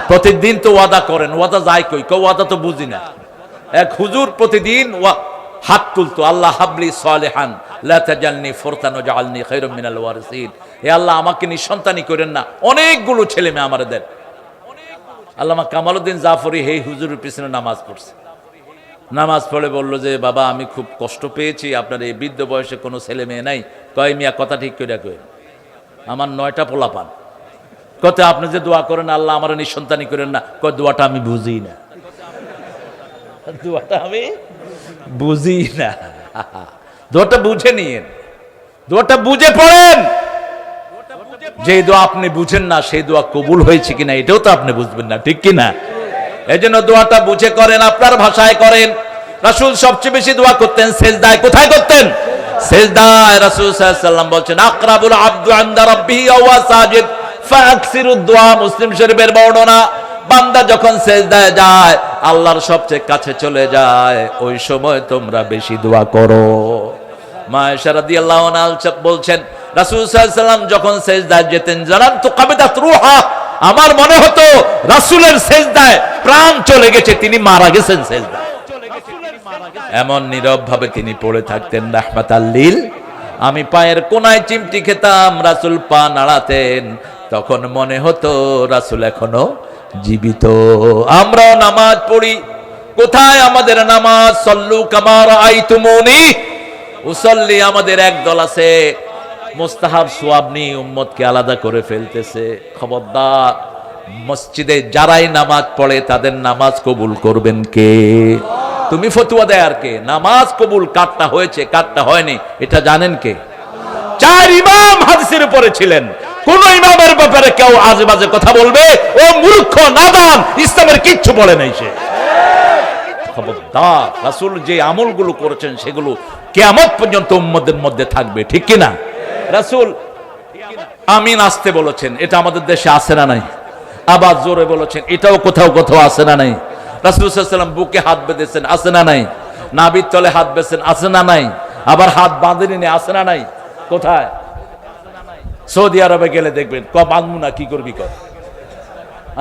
প্রতিদিন তো ওয়াদা করেন, ওয়াদা যায় কই? ওয়াদা তো বুঝি না। এক হুজুর প্রতিদিন হাত তুলতো, আল্লাহ হাবলি সালেহান লা তাজালনি ফুরতান ওয়াজআলনি খায়রাম মিনাল ওয়ারিসিন, হে আল্লাহ আমাকে নিঃসন্তানই করেন না, অনেকগুলো ছেলে মেয়ে আমারে দেন। আল্লামা কামালউদ্দিন জাফরি এই হুজুরের পিছনে নামাজ পড়ছে, নামাজ পড়ে বলল যে বাবা আমি খুব কষ্ট পেয়েছি, আপনার এই বৃদ্ধ বয়সে কোনো ছেলে মেয়ে নাই। কয় মিয়া কথা ঠিক করে কই, আমার 9টা পোলা পান। কত আপনি যে দোয়া করেন আল্লাহ আমার নিঃসন্তানই করেন না, কয় দোয়াটা আমি বুঝি না, দোয়াটা আমি বুঝি না। দোয়াটা বুঝে নিয়েন, দোয়াটা বুঝে পড়েন। যে দোয়া আপনি বুঝেন না সেই দোয়া কবুল হয়েছে কিনা এটাও তো আপনি বুঝবেন না, ঠিক কিনা? এই জন্য দোয়াটা বুঝে করেন, আপনার ভাষায় করেন। রাসূল সবচেয়ে বেশি দোয়া করতেন সেজদায়। কোথায় করতেন? সেজদায়। রাসূল সাল্লাল্লাহু আলাইহি ওয়াসাল্লাম বলেন আকরাবুল আবদু ইনদা রাব্বিহি ওয়া সাজিদ ফাকসিরুদ দুআ। মুসলিম শরীফের বর্ণনা, বান্দা যখন সেজদায় যায় আল্লাহর সবচেয়ে কাছে চলে যায়, ওই সময় তোমরা বেশি দোয়া করো। মা আয়েশা রাদিয়াল্লাহু আনহা বলছেন রাসূল সাল্লাল্লাহু আলাইহি ওয়াসাল্লাম যখন সেজদায় যেতেন জানান্তু কাবিদাত রূহা, আমার মনে হতো রাসূলের সেজদায় প্রাণ চলে গেছে, তিনি মারা গেছেন সেজদায়। এমন নীরব ভাবে তিনি পড়ে থাকতেন রাহমাতাল লিল। আমি পায়ের কোনায় চিমটি খেতাম, রাসূল পা নাড়াতেন, তখন মনে হতো রাসূল এখনো জীবিত। আমরাও নামাজ পড়ি, কোথায় আমাদের নামাজ? সল্লু কামা রাআইতুমুনি উসাল্লি। আমাদের একদল আছে মুস্তাহাব সওয়াব নিয়ে উম্মতকে আলাদা করে ফেলতেছে। খবরদার, মসজিদে যারাই নামাজ পড়ে তাদের নামাজ কবুল করবেন কে? তুমি ফতোয়া দেয় আর কে? নামাজ কবুল কারটা হয়েছে কারটা হয়নি এটা জানেন কে? 4 ইমাম হাদিসের উপরে ছিলেন। কোন ইমামের ব্যাপারে কেউ আজে বাজে কথা বলবে, ও মূর্খ নাদান, ইসলামের কিচ্ছু বলে নাই সে। খবরদার, রাসূল যে আমলগুলো করেছেন সেগুলো কিয়ামত পর্যন্ত উম্মতের মধ্যে থাকবে, ঠিক কি না? রাসূল আমিন আসতে বলেছেন, এটা আমাদের দেশে আছে না নাই? আবার জোরে বলেছেন, এটাও কোথাও কোথাও আছে না নাই? রাসূল সাল্লাল্লাহু আলাইহি ওয়াসাল্লাম বুকে হাত বেঁধেছেন, আছে না নাই? নাভির তলে হাত বেঁধেছেন, আছে না নাই? আবার হাত বাঁধেনি, আছে না নাই? কোথায়? সৌদি আরবে গেলে দেখবেন ক বাঁধবো না, কি করবি কর,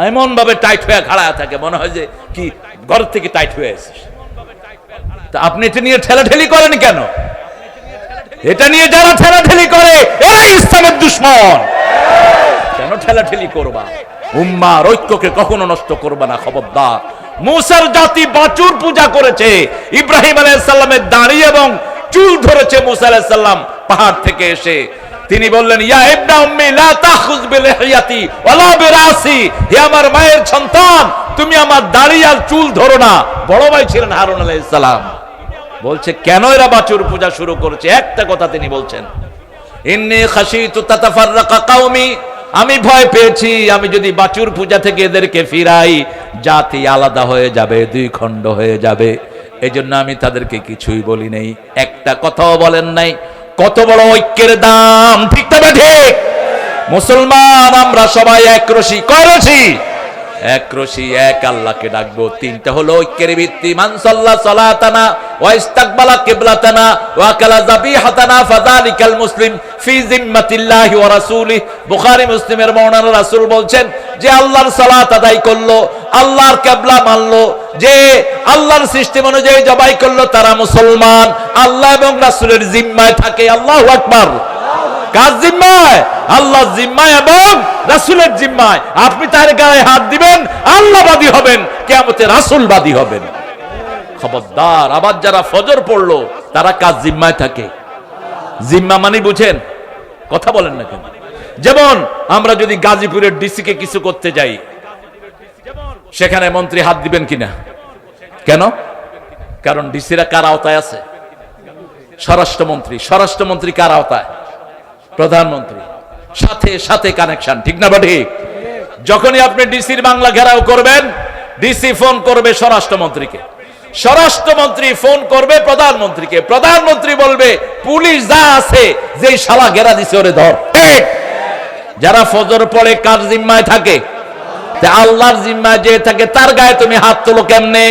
এমন ভাবে টাইট হয়ে খাড়া থাকে, মনে হয় যে কি ঘর থেকে টাইট হয়ে এসেছে। তা আপনি এটা নিয়ে ঠেলাঠেলি করেন কেন? এটা নিয়ে যারা ঠেলাঠেলি করে এরা ইসলামের দুশমন। কেন ঠেলাঠেলি করবা? উম্মার ঐক্যকে কখনো নষ্ট করবা না, খবরদার। মুসার জাতি বাছুর পূজা করেছে, ইব্রাহিম আলাইহিস সালামের দাড়ি এবং চুল ধরেছে মুসা আলাইহিস সালাম পাহাড় থেকে এসে। তিনি বললেন ইয়া ইবনা উম্মি লা তাখুয বিলিহিয়াতি ওয়ালা বিরাসি, হে আমার মায়ের সন্তান তুমি আমার দাড়ি আর চুল ধরো না। বড় ভাই ছিলেন হারুন আলাইহিস সালাম। বলছে কেন এরা বাছুর পূজা শুরু করেছে? একটা কথা তিনি বলছেন, ইন্নী খাশিতু তাতাফাররাকা কওমি, আমি ভয় পেয়েছি আমি যদি বাছুর পূজা থেকে এদেরকে ফিরাই জাতি আলাদা হয়ে যাবে, 2 খণ্ড হয়ে যাবে। এজন্য আমি তাদেরকে কিছুই বলি নাই, একটা কথাও বলেন নাই। কত বড় ঐক্যের দাম, ঠিক না ঠিক? মুসলমান আমরা সবাই এক রশি, কয় রশি? এক রশি, এক আল্লাহকে ডাকবো। 3টা হলো ঐক্যের ভিত্তি। মান সাল্লা সালাতানা ওয়া ইস্তাকবালা কিবলাতানা ওয়া কালা যাবিহাতানা ফাযালিকাল মুসলিম ফি জিম্মাতিল্লাহি ওয়া রাসূলিহি। বুখারী মুসলিমের বর্ণনা, রাসূল বলছেন যে আল্লাহর সালাত আদায় করলো, আল্লাহর কিবলা মানলো, যে আল্লাহর সিস্টেম অনুযায়ী জবাই করলো, তারা মুসলমান। আল্লাহ এবং রাসূলের জিম্মায় থাকে। আল্লাহু আকবার। কার জিম্মায়? আল্লাহর জিম্মায় এবং রাসূলের জিম্মায়। আপনি তার গায়ে হাত দিবেন, আল্লাহবাদী হবেন, কিয়ামতে রাসূলবাদী হবেন। খবরদার। আবার যারা ফজর পড়লো তারা কার জিম্মায় থাকে? জিম্মা মানে বুঝেন? কথা বলেন না কেন? যেমন আমরা যদি গাজীপুরের ডিসি কে কিছু করতে যাই, সেখানে মন্ত্রী হাত দিবেন কিনা? কেন? কারণ ডিসিরা কার আওতায় আছে? স্বরাষ্ট্রমন্ত্রী। স্বরাষ্ট্রমন্ত্রী কার আওতায়? প্রধানমন্ত্রী। সাথে সাথে কানেকশন, ঠিক না ঠিক? যখনই আপনি ডিসির বাংলা ঘেরাও করবেন, ডিসি ফোন করবে স্বরাষ্ট্রমন্ত্রীকে, স্বরাষ্ট্রমন্ত্রী ফোন করবে প্রধানমন্ত্রীকে, প্রধানমন্ত্রী বলবে পুলিশ যা আছে যে শালা ঘেরা দিছে ওরে ধর। যারা ফজর পড়ে কার জিম্মায় থাকে? আল্লাহর জিম্মায় যে থাকে তার গায়ে তুমি হাত তোলো কেমনে?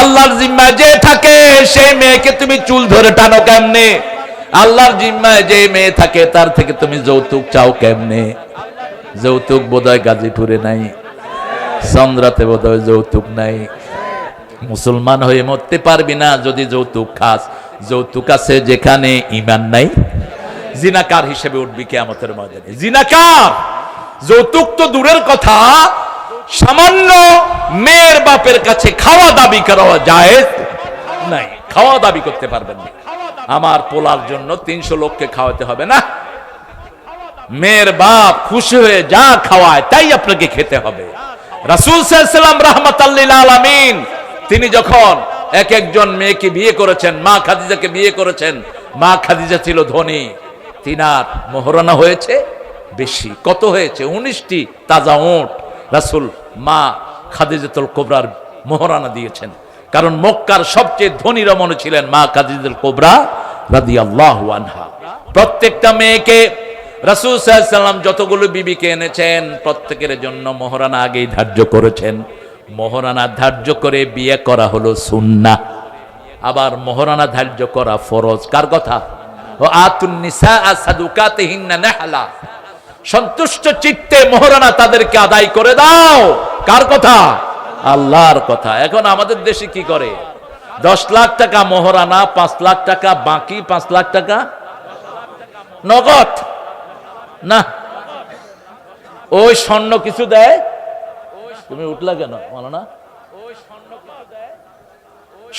আল্লাহর জিম্মায় যে থাকে সেই মেয়েকে তুমি চুল ধরে টানো কেমনে? আল্লাহর জিম্মায় যে মেয়ে থাকে তার থেকে তুমি যৌতুক চাও কেমনে? যৌতুক বোধহয় গাজীপুরে নাই, চন্দ্রাতে বোধহয় যৌতুক নাই। মুসলমান হয়ে মরতে পারবি না যদি যৌতুক খাস। যৌতুক আছে যেখানে ঈমান নাই, জিনাকার হিসেবে উঠবি কিয়ামতের ময়দানে। জিনাকার, যৌতুক তো দূরের কথা, সামান্য মেয়ের বাপের কাছে খাওয়া দাবি করা জায়েজ নাই, খাওয়া দাবি করতে পারবেন না। আমার পোলার জন্য 300 লোককে খাওয়াতে হবে না, মেয়ের বাপ খুশি হয়ে যা খাওয়ায় তাই আপনাকে খেতে হবে। রাসূল সাল্লাল্লাহু আলাইহি ওয়াসাল্লাম রাহমাতাল লিল আলামিন তিনি যখন একজন মেয়েকে বিয়ে করেছেন, মা খাদিজাকে বিয়ে করেছেন, মা খাদিজা ছিল ধনী, তিনার মোহরানা হয়েছে বেশি। কত হয়েছে? 19টি তাজা উট রাসূল মা খাদিজাতুল কুবরার মোহরানা দিয়েছেন। কারণ মক্কার সবচেয়ে ধনী রমণী ছিলেন মা খাদিজাতুল কুবরা রাদিয়াল্লাহু আনহা। প্রত্যেকটা মেয়েকে রাসূল সাল্লাল্লাহু আলাইহি ওয়াসাল্লাম যতগুলো বিবিকে এনেছেন প্রত্যেকের জন্য মোহরানা আগেই ধার্য করেছেন। মোহরানা ধার্য করে বিয়ে করা হলো সুন্নাহ, আবার মোহরানা ধার্য করা ফরজ। কার কথা? ও আতুন নিসা সাদুকাতিহিন্না নাহলা, সন্তুষ্ট চিত্তে মোহরানা তাদেরকে আদায় করে দাও। কার কথা? আল্লাহর কথা। এখন আমাদের দেশে কি করে? 10 লাখ টাকা মোহরানা, 5 লাখ টাকা বাকি, 5 লাখ টাকা নগদ না। ওই স্বর্ণ কিছু দেয়, তুমি উঠলা কেন মাওলানা?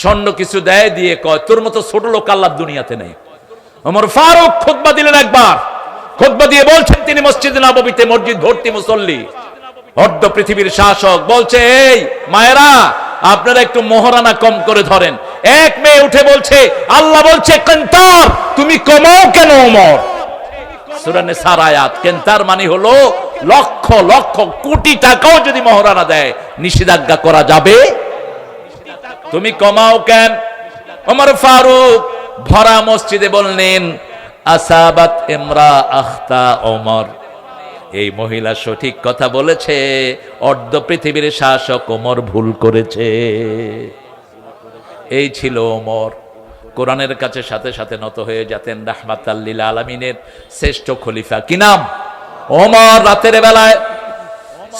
স্বর্ণ কিছু দেয়, দিয়ে কয় তোর মতো ছোট লোক আল্লাহর দুনিয়াতে নেই। ওমর ফারুক খুতবা দিলেন একবার, খুতবা দিয়ে বলছেন, তিনি মসজিদে নববীতে মসজিদ ভর্তি মুসল্লি, অর্ধ পৃথিবীর শাসক, বলছে এই মায়েরা আপনারা একটু মোহরানা কম করে ধরেন। এক মেয়ে উঠে বলছে, আল্লাহ বলছে কেনতার, তুমি কমাও কেন ওমর? সূরা নিসার আয়াত। কেনতার মানে হলো লক্ষ লক্ষ কোটি টাকাও যদি মোহরানা দেয় নিষেধাজ্ঞা করা যাবে, তুমি কমাও কেন? ওমর ফারুক ভরা মসজিদে বললেন, আসাবাত ইমরা আখতা ওমর, এই মহিলা সঠিক কথা বলেছে, অর্ধ পৃথিবীর শাসক ওমর ভুল করেছে। এই ছিল ওমর, কোরআনের কাছে সাথে সাথে নত হয়ে যেতেন, রাহমাতাল লিল আলামিনের শ্রেষ্ঠ খলিফা। কি নাম? ওমর। রাতের বেলায়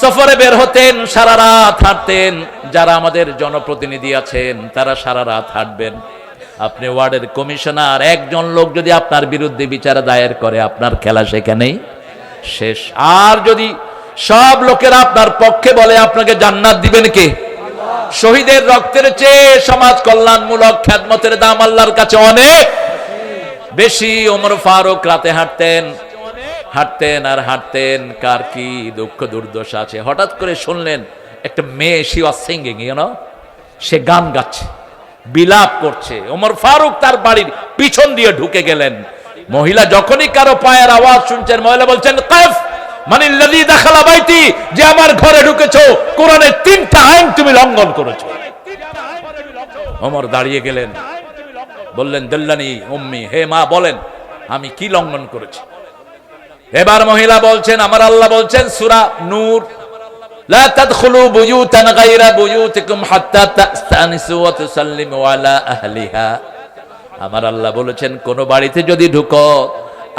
সফরে বের হতেন, সারা রাত হাঁটতেন। যারা আমাদের জনপ্রতিনিধি আছেন তারা সারা রাত হাঁটবেন। আপনি ওয়ার্ডের কমিশনার, একজন লোক যদি আপনার বিরুদ্ধে বিচার দায়ের করে, আপনার খেলা সেখানেই শেষ। আর যদি সব লোকেরা আপনার পক্ষে বলে, আপনাকে জান্নাত দিবেন কে? শহীদের রক্তের চেয়ে সমাজ কল্যাণমূলক খেদমতের দাম আল্লাহর কাছে অনেক বেশি। ওমর ফারুক রাতে হাঁটতেন, হাঁটতেন আর হাঁটতেন। কার কি দুঃখ দুর্দশা আছে, হঠাৎ করে শুনলেন একটা মেয়ে, শি ওয়াজ সিঙ্গিং, সে গান গাচ্ছে, বিলাপ করছে। ওমর ফারুক তার বাড়ির পিছন দিয়ে ঢুকে গেলেন। মহিলা যখনই কারো পায়ের আওয়াজ শুনছেন, মহিলা বলছেন, কাফ মানিল্লাযী দাখালা বাইতি, যে আমার ঘরে ঢুকেছো, কোরআনের 3টা আইন তুমি লঙ্ঘন করেছো। ওমর দাঁড়িয়ে গেলেন, বললেন, দাল্লানি উম্মি, হে মা বলেন আমি কি লঙ্ঘন করেছি? এবার মহিলা বলছেন, আমার আল্লাহ বলছেন সূরা নূর, লা তাদখুলু বুয়ুতান গায়রা বুয়ুতিকুম হাত্তা তাস্তানিসু ওয়া তুসাল্লিমু আলা আহলিহা। আমার আল্লাহ বলেছেন, কোন বাড়িতে যদি ঢুকো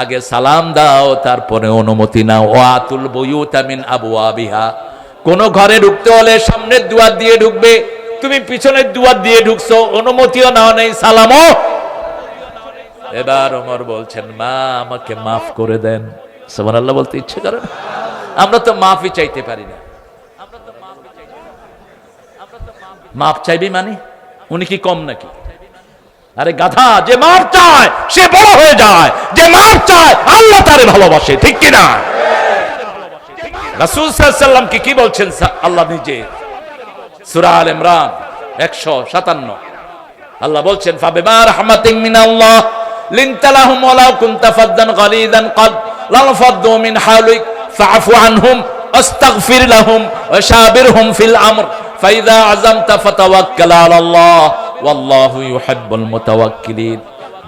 আগে সালাম দাও, তারপরে অনুমতি নাও। ওয়াতুল বুয়ুতা মিন আবওয়াবিহা, কোন ঘরে ঢুকতে হলে সামনের দুয়ার দিয়ে ঢুকবে, তুমি পিছনের দুয়ার দিয়ে ঢুকছো, অনুমতিও নাও নেই, সালামও। এবার ওমর বলছেন, মা আমাকে মাফ করে দেন। সুবহানাল্লাহ বলতে ইচ্ছে করে না? আমরা তো মাফই চাইতে পারি না। মাফ চাইবি মানে উনি কি কম নাকি? আরে গাধা, যে মাফ চায় সে বড় হয়ে যায়, যে মাফ চায় আল্লাহ তারে ভালোবাসে, ঠিক কি না? রাসূল সাল্লাল্লাহু আলাইহি ওয়াসাল্লাম কি বলছেন আল্লাহ নিজে? সূরা আল ইমরান 157 আল্লাহ বলছেন, ফাবিমা রাহমাতিন মিনাল্লাহ লিনতা লাহুম ওয়ালাউ কুনতা ফাদ্দান গালিযান কদ লানফাদ্দু মিন হাওলিক ফাআফু আনহুম আস্তাগফির লাহুম ওয়া শাবিরহুম ফিল আমর ফাইযা আযামতা ফাতাওয়াক্কাল আলাল্লাহ ওয়াল্লাহু ইউহিব্বুল মুতাওয়াক্কিলিন।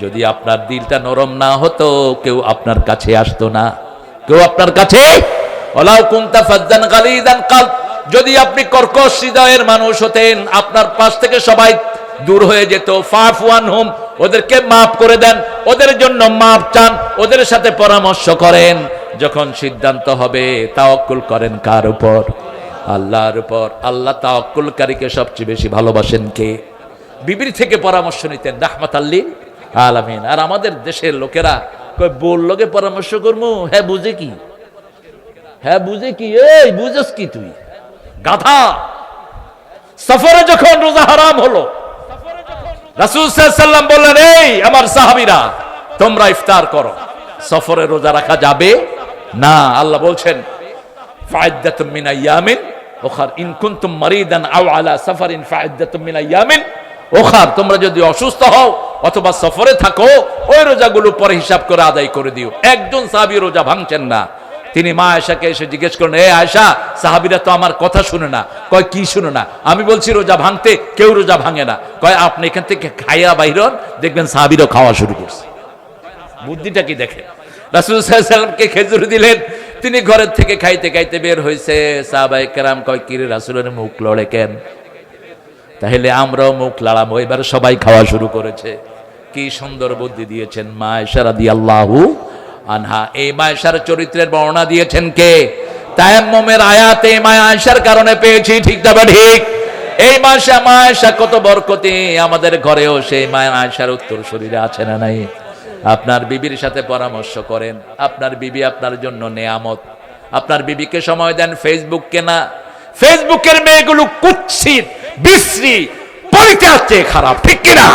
যদি আপনার দিলটা নরম না হতো, কেউ আপনার কাছে আসতো না, কেউ আপনার কাছে। ওয়ালাউ কুনতা ফাদ্দান গালিযান কদ, যদি আপনি কর্কশ হৃদয়ের মানুষ হতেন, আপনার পাশ থেকে সবাই দূর হয়ে যেত। ফাআফু আনহুম, ওদেরকে মাফ করে দেন, ওদের জন্য মাফ চান, ওদের সাথে পরামর্শ করেন। যখন সিদ্ধান্ত হবে তাওয়াক্কুল করেন কার উপর? আল্লাহর উপর। আল্লাহ তাওয়াক্কুলকারীকে সবচেয়ে বেশি ভালোবাসেন কে? বিবির থেকে পরামর্শ নিতেন রাহমাতাল লিল আলামিন। আর আমাদের দেশের লোকেরা কই বল লগে পরামর্শ করমু, হ্যাঁ বুঝে কি, হ্যাঁ বুঝে কি, এই বুঝস কি তুই গাধা। সফরে যখন রোজা হারাম হলো, রাসূল সাল্লাল্লাহু আলাইহি ওয়াসাল্লাম বললেন, এই আমার সাহাবীরা তোমরা ইফতার করো। সফরে রোজা রাখা যাবে না। আল্লাহ বলছেন ফাইদ্দাতুম মিন আইয়ামিন উখার ইন কুনতুম মারিদান আও আলা সাফারিন ফাইদ্দাতুম মিন আইয়ামিন উখার। তোমরা যদি অসুস্থ হও অথবা সফরে থাকো, ওই রোজাগুলো পরে হিসাব করে আদায় করে দিও। একজন সাহাবী রোজা ভাঙছেন না। তিনি মা আয়েশাকে এসে জিজ্ঞেস করলেন, এ আয়েশা, সাহাবীরা তো আমার কথা শুনে না। কয় কি শুনে না? আমি বলছি রোজা ভাঙতে, কেউ রোজা ভাঙে না। কয় আপনি এখান থেকে খাইয়া বাইর হন, দেখবেন সাহাবীরাও খাওয়া শুরু করছে। বুদ্ধিটা কি দেখেন। রাসূল সাল্লাল্লাহু আলাইহি ওয়াসাল্লামকে খেজুর দিলেন, তিনি ঘরের থেকে খাইতে খাইতে বের হয়েছে। সাহাবায়ে কেরাম কয়, কি রে রাসূলের মুখ লড়ে কেন? তাহলে আমরাও মুখ লাড়াবো। এবার সবাই খাওয়া শুরু করেছে। কি সুন্দর বুদ্ধি দিয়েছেন মা আয়েশা রাদিয়াল্লাহু আনহা। এই মা আয়েশার চরিত্রের বর্ণনা দিয়েছেন কে? তায়াম্মুমের আয়াতে মা আয়েশার কারণে পেয়েছি, ঠিক না ঠিক? এই মা আয়েশা কত বরকতি। আমাদের ঘরেও সেই মা আয়েশার উত্তর শরীরে আছে না নাই? আপনার বিবির সাথে পরামর্শ করেন। আপনার বিবি আপনার জন্য নেয়ামত। আপনার বিবিকে সময় দেন। ফেসবুককে না। ফেসবুকের মেয়েগুলো কুৎসিত, বিশ্রী, পরিচয় খারাপ, ঠিক কিনা?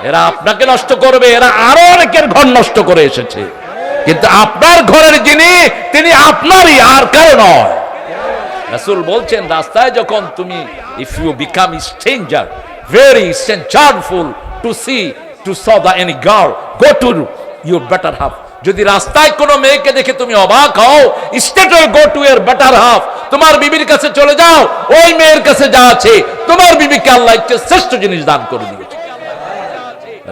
এরা আপনাকে নষ্ট করবে। এরা আরো অনেকের ঘর নষ্ট করে এসেছে, কিন্তু আপনার ঘরের যিনি, তিনি আপনারই, আর কারো নয়। রাসূল বলছেন, রাস্তায় যখন তুমি, if you become stranger, very changeful to see to saw the any girl, go to your better half. যদি রাস্তায় কোনো মেয়েকে দেখে তুমি অবাক হও, straight go to your better half. তোমার বিবির কাছে চলে যাও। ওই মেয়ের কাছে যা আছে, তোমার বিবিকে আল্লাহ একটা শ্রেষ্ঠ জিনিস দান করে দিয়েছে।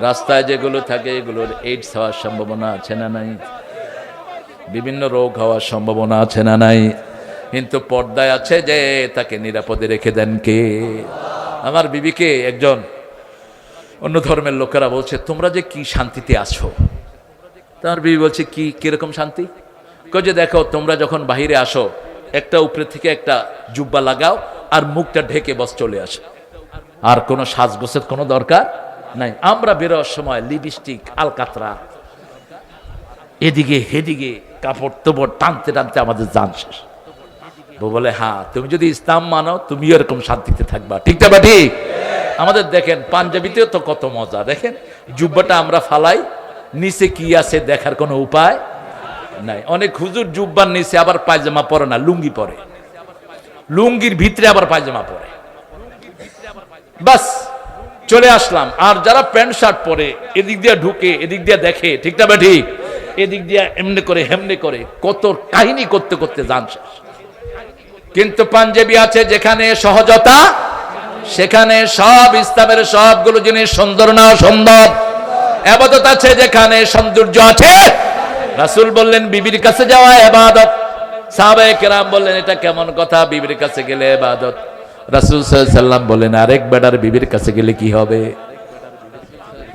রাস্তায় যেগুলো থাকে এগুলোর এইডস হওয়ার সম্ভাবনা আছে না নাই? বিভিন্ন রোগ হওয়ার সম্ভাবনা আছে না নাই? কিন্তু পর্দায় আছে যে তাকে নিরাপদে রেখে দেন কে? আমার বিবিকে একজন অন্য ধর্মের লোকেরা বলছে, তোমরা যে কি শান্তিতে আছো। তার বিবি বলছে, কি কিরকম শান্তি? কই যে দেখো, তোমরা যখন বাহিরে আসো, একটা উপরে থেকে একটা জুব্বা লাগাও আর মুখটা ঢেকে বস চলে আসে, আর কোনো সাজগোছের কোনো দরকার নাই। আমরা বেরোর সময় লিপস্টিক, আলকাতরা, এদিকে হেদিকে কাপড় তোপড় টানতে টানতে আমাদের জান শেষ। বলে, হ্যাঁ তুমি যদি ইসলাম মানো, তুমি এরকম শান্তিতে থাকবা, ঠিক না? ঠিক। আমাদের দেখেন পাঞ্জাবিতেও তো কত মজা। দেখেন জুব্বাটা আমরা ফালাই, নিচে কি আছে দেখার কোনো উপায় নাই। অনেক হুজুর জুব্বার নিচে আবার পায়জামা পরে না, লুঙ্গি পরে, লুঙ্গির ভিতরে আবার পায়জামা পরে। বাস চলে আসলাম। আর যারা প্যান্ট শার্ট পরে, এদিক দিয়ে ঢুকে এদিক দিয়ে দেখে, ঠিক না ঠিক? এদিক দিয়ে এমনি করে হেমনে করে কত কাহিনী করতে করতে যান শেষ। কিন্তু পাঞ্জাবি আছে যেখানে সহজতা, সেখানে সব ইসলামের সবগুলো জিনিস সুন্দর না সুন্দর। ইবাদত আছে যেখানে সৌন্দর্য আছে। রাসূল বললেন, বিবির কাছে যাওয়া ইবাদত। সাহাবায়ে কেরাম বললেন, এটা কেমন কথা? বিবির কাছে গেলে ইবাদত। রাসূল সাল্লাল্লাহু আলাইহি ওয়াসাল্লাম বলেন, আরেক বেটার বিবির কাছে গেলে কি হবে?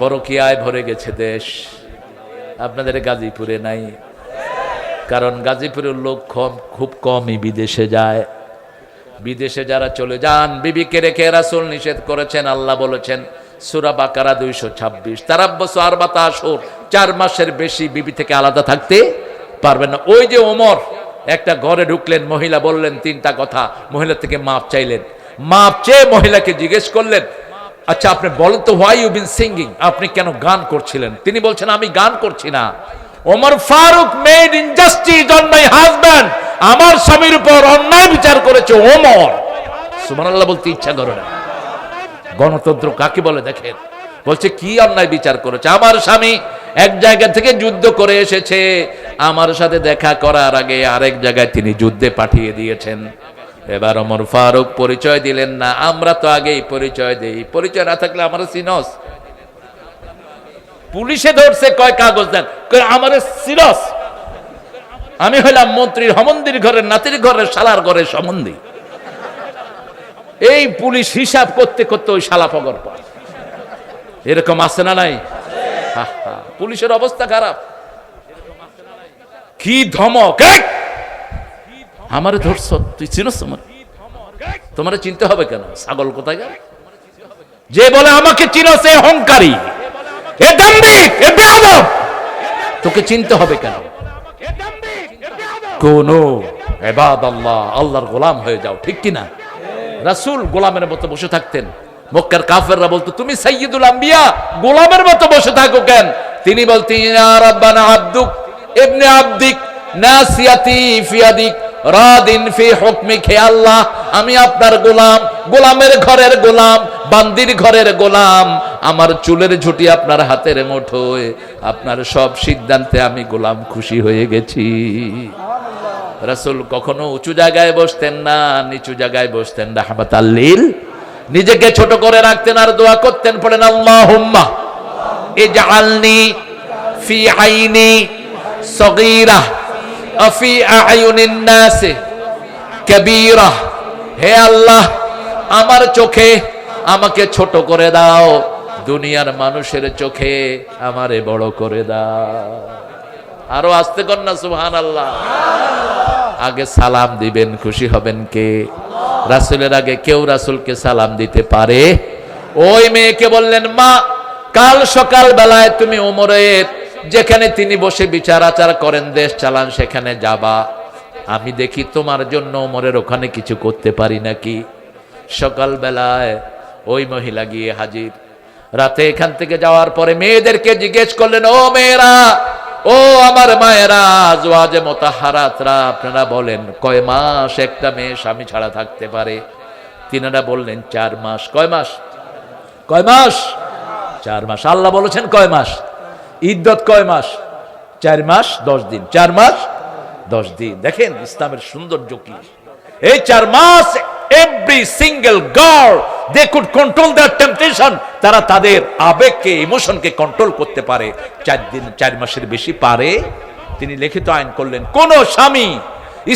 পরকীয়ায় ভরে গেছে দেশ। আপনাদের গাজীপুরে নাই, কারণ গাজীপুরের লোক খুব কমই বিদেশে যায়। বিদেশে যারা চলে যান, বিবিকে রেখে রাসূল নিষেধ করেছেন। আল্লাহ বলেছেন সূরা বাকারা 226, তারাব্বাসু আরবাতা আশহুর, 4 মাসের বেশি বিবি থেকে আলাদা থাকতে পারবেন না। ওই যে ওমর একটা ঘরে ঢুকলেন, মহিলা বললেন 3টা কথা, মহিলা থেকে মাপ চাইলেন। মাপ চেয়ে মহিলাকে জিজ্ঞেস করলেন, আচ্ছা আপনি বলেন তো, হোয়াই ইউ বিন সিঙ্গিং, আপনি কেন গান করছিলেন? তিনি বলছেন, আমি গান করছি না। Omar Faruk made injustice on my husband, আমার স্বামীর উপর অন্যায় বিচার করেছে ওমর। সুবহানাল্লাহ বলতে ইচ্ছা করে না। গণতন্ত্র কাকে বলে দেখেন। বলছে কি অন্যায় বিচার করেছে? আমার স্বামী এক জায়গা থেকে যুদ্ধ করে এসেছে, আমার সাথে দেখা করার আগে আরেক জায়গায় তিনি যুদ্ধে পাঠিয়ে দিয়েছেন। এবার ওমর ফারুক পরিচয় দিলেন না। আমরা তো আগেই পরিচয় দেই, পরিচয় না থাকলে আমার সিনস। পুলিশে ধরছে, কয় কাগজ দেন, আমার সিনস। আমি হইলাম মন্ত্রীর হমন্দির ঘরের নাতির ঘরের শালার ঘরের সম্বন্ধী। এই পুলিশ হিসাব করতে করতে ওই শালা পগর পায়। এরকম আছে না নাই? পুলিশের অবস্থা খারাপ। কি ধমক! আমারে ধরছ, তুই চিনস আমার, তোমার চিনতে হবে কেন? ছাগল কোথায় গেল? যে বলে আমাকে চিনস এ অহংকারী, এ দাম্ভিক, এ বেয়াদব, তোকে চিনতে হবে কেন? কোন ইবাদাল্লাহ, আল্লাহর গোলাম হয়ে যাও, ঠিক কিনা? রাসূল গোলামের মতো বসে থাকতেন। মক্কার কাফেররা বলতো তুমি সাইয়্যিদুল আম্বিয়া, গোলামের মতো বসে থাকো কেন? তিনি বলতেন ইয়া রাব্বানা আব্দুক ইবনে আব্দিক নাসিয়াতি ফি ইয়াদিক রাদিন ফি হুকমিক। হে আল্লাহ, আমি আপনার গোলাম, গোলামের ঘরের গোলাম, বান্দির ঘরের গোলাম, আমার চুলের ঝুঁটি আপনার হাতের মুঠোয়, আপনার সব সিদ্ধান্তে আমি গোলাম, খুশি হয়ে গেছি। রাসূল কখনো উঁচু জায়গায় বসতেন না, নিচু জায়গায় বসতেন, রাহমাতাল লিল, নিজেকে ছোট করে রাখতেন আর দোয়া করতেন, পড়েন আল্লাহুম্মা ইজআলনি ফি আইনি সগীরা আফি আয়ুনিন নাস কাবীরা। হে আল্লাহ, আমার চোখে আমাকে ছোট করে দাও, দুনিয়ার মানুষের চোখে আমারে বড় করে দাও। আরো আস্তে কর না সুবহানাল্লাহ। আগে সালাম দিবেন, খুশি হবেন কে? রাসূলের আগে কেউ রাসূলকে সালাম দিতে পারে? ওই মেয়েকে বললেন, মা, কাল সকাল বেলায় তুমি ওমরের যেখানে তিনি বসে বিচার আচার করেন, দেশ চালান, সেখানে যাবা, আমি দেখি তোমার জন্য ওমরের ওখানে কিছু করতে পারি নাকি। সকাল বেলায় ওই মহিলা গিয়ে হাজির। রাতে এখান থেকে যাওয়ার পরে মেয়েদেরকে জিজ্ঞেস করলেন, ও মেয়েরা, ও আমার মায়েরা, আজওয়াজে মুতাহহারাতরা, আপনারা বলেন কয় মাস একটা মেয়ে স্বামী ছাড়া থাকতে পারে? তিনারা বললেন 4 মাস। কয় মাস? কয় মাস? 4 মাস। আল্লাহ বলেছেন কয় মাস? ইদ্দত কয় মাস? 4 মাস 10 দিন। 4 মাস 10 দিন। দেখেন ইসলামের সৌন্দর্য কি! এই 4 মাস every single girl they could control their temptation, তারা তাদের আবেগকে, ইমোশনকে কন্ট্রোল করতে পারে। 4 দিন, 4 মাসের বেশি পারে? তিনি লিখিত আইন করলেন, কোন স্বামী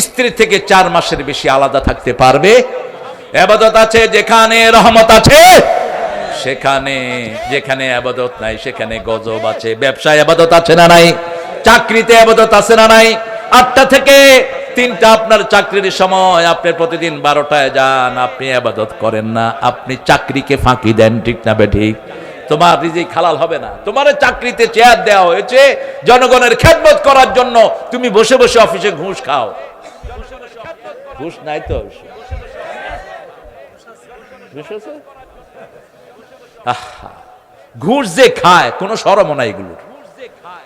স্ত্রী থেকে 4 মাসের বেশি আলাদা থাকতে পারবে? ইবাদত আছে যেখানে রহমত আছে সেখানে, যেখানে ইবাদত নাই সেখানে গজব আছে। ব্যবসায় ইবাদত আছে না নাই? চাকরিতে ইবাদত আছে না নাই? 8টা থেকে 3টা আপনার চাকরির সময়, আপনি প্রতিদিন 12টায় যান, আপনি ইবাদত করেন না, আপনি চাকরিকে ফাঁকি দেন, ঠিক না বেঠিক? তোমার রিজিক হালাল হবে না। তোমার চাকরিতে চেয়ার দেওয়া হয়েছে জনগণের খেদমত করার জন্য, তুমি বসে বসে অফিসে ঘুষ খাও। ঘুষ নাই তো? ঘুষ যে খায় কোনো শরম নাই এগুলো।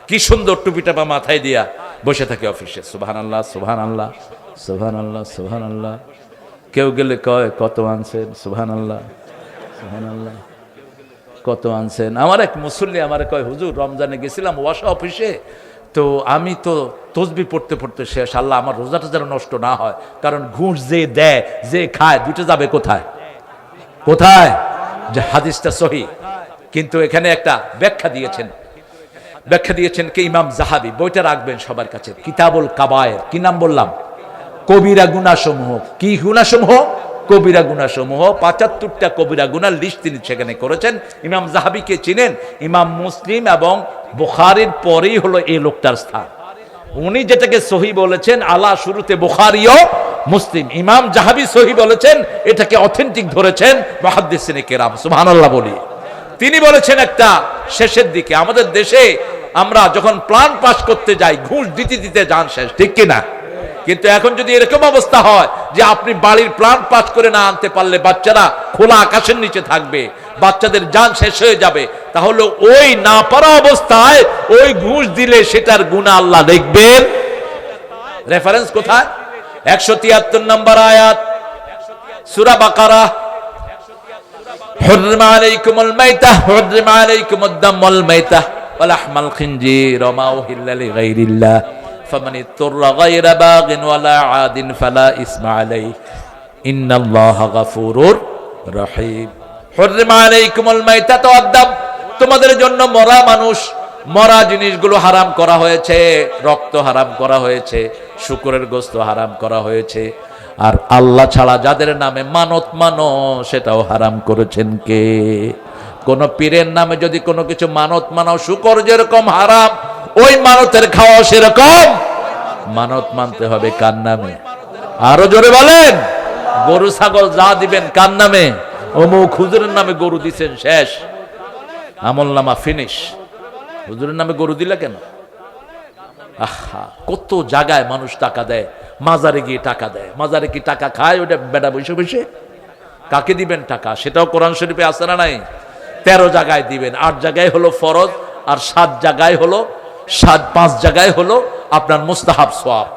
কি সুন্দর টুপিটাপা মাথায় দিয়া বসে থাকে অফিসে, সুবহানাল্লাহ সুবহানাল্লাহ সুবহানাল্লাহ সুবহানাল্লাহ। কেউ গেলে কয় কত আনছেন? সুবহানাল্লাহ সুবহানাল্লাহ, কত আনছেন? আমার এক মুসল্লি আমার কয়, হুজুর রমজানে গেছিলাম ওয়াসা অফিসে, তো আমি তো তসবিহ পড়তে পড়তে শেষ, আল্লাহ আমার রোজাটা যেন নষ্ট না হয়, কারণ ঘুষ যে দেয় যে খায় দুটো যাবে কোথায়? কোথায়? যে হাদিসটা সহিহ, কিন্তু এখানে একটা ব্যাখ্যা দিয়েছেন কে? ইমাম জাহাবি। বইটা রাখবেন সবার কাছে, কিতাবুল কাবায়ের। কি নাম বললাম? কবিরা গুনাহসমূহ। কি গুনাহসমূহ? কবিরা গুনাহসমূহ। 75টা কবিরা গুনার লিস্ট তিনি সেখানে করেছেন। ইমাম জাহাবিকে চিনেন? ইমাম মুসলিম এবং বুখারীর পরেই হলো এই লোকটার স্থান। উনি যেটাকে সহিহ বলেছেন, আলা শুরুতে বুখারী ও মুসলিম, ইমাম জাহাবি সহিহ বলেছেন, এটাকে অথেন্টিক ধরেছেন মুহাদ্দিসিনে কেরাম। সুবহানাল্লাহ বলি। তিনি বলেছেন একটা শেষের দিকে, আমাদের দেশে আমরা যখন প্ল্যান পাস করতে যাই ঘুষ দিতে দিতে যান শেষ, ঠিক কিনা? কিন্তু এখন যদি এরকম অবস্থা হয় যে আপনি বাড়ির প্ল্যান পাস করে না আনতে পারলে বাচ্চারা খোলা আকাশের নিচে থাকবে, বাচ্চাদের জান শেষ হয়ে যাবে, তাহলে ওই না পারা অবস্থায় ওই ঘুষ দিলে সেটার গুনাহ আল্লাহ দেখবেন। রেফারেন্স কোথায়? 173 নম্বর আয়াত সূরা বাকারা। حرم عليكم الميتة حرم عليكم الدم والميتة ولحم الخنزير وما أهل لغير الله فمن اضطر غير باغ ولا عاد فلا إثم عليه إن الله غفور رحيم। حرم عليكم الميتة والدم, তোমাদের জন্য মরা মানুষ, মরা জিনিসগুলো হারাম করা হয়েছে, রক্ত হারাম করা হয়েছে, শুকরের গোশত হারাম করা হয়েছে, আর আল্লাহ ছাড়া যাদের নামে মানত মানো সেটাও হারাম করেছেন কে? কোন পীরের নামে যদি কোনো কিছু মানত মানো, শুকর যেরকম হারাম, ওই মানতের খাওয়া সেরকম। মানত মানতে হবে কার নামে? আরো জোরে বলেন। গরু ছাগল যা দিবেন কার নামে? অমুক হুজুরের নামে গরু দিচ্ছেন, শেষ, আমল নামা ফিনিশ। হুজুরের নামে গরু দিলে কেন? আহা, কত জায়গায় মানুষ টাকা দেয়, মাজারে গিয়ে টাকা দেয়। মাজারে কি টাকা খায় ওটা বেটা বসে বসে? কাকে দিবেন টাকা? সেটাও কোরআন শরীফে আছে না নাই? 13 জায়গায় দিবেন, 8 জায়গায় হলো ফরজ, আর 7 জায়গায় হলো 5 জায়গায় হলো আপনার মুস্তাহাব সওয়াব,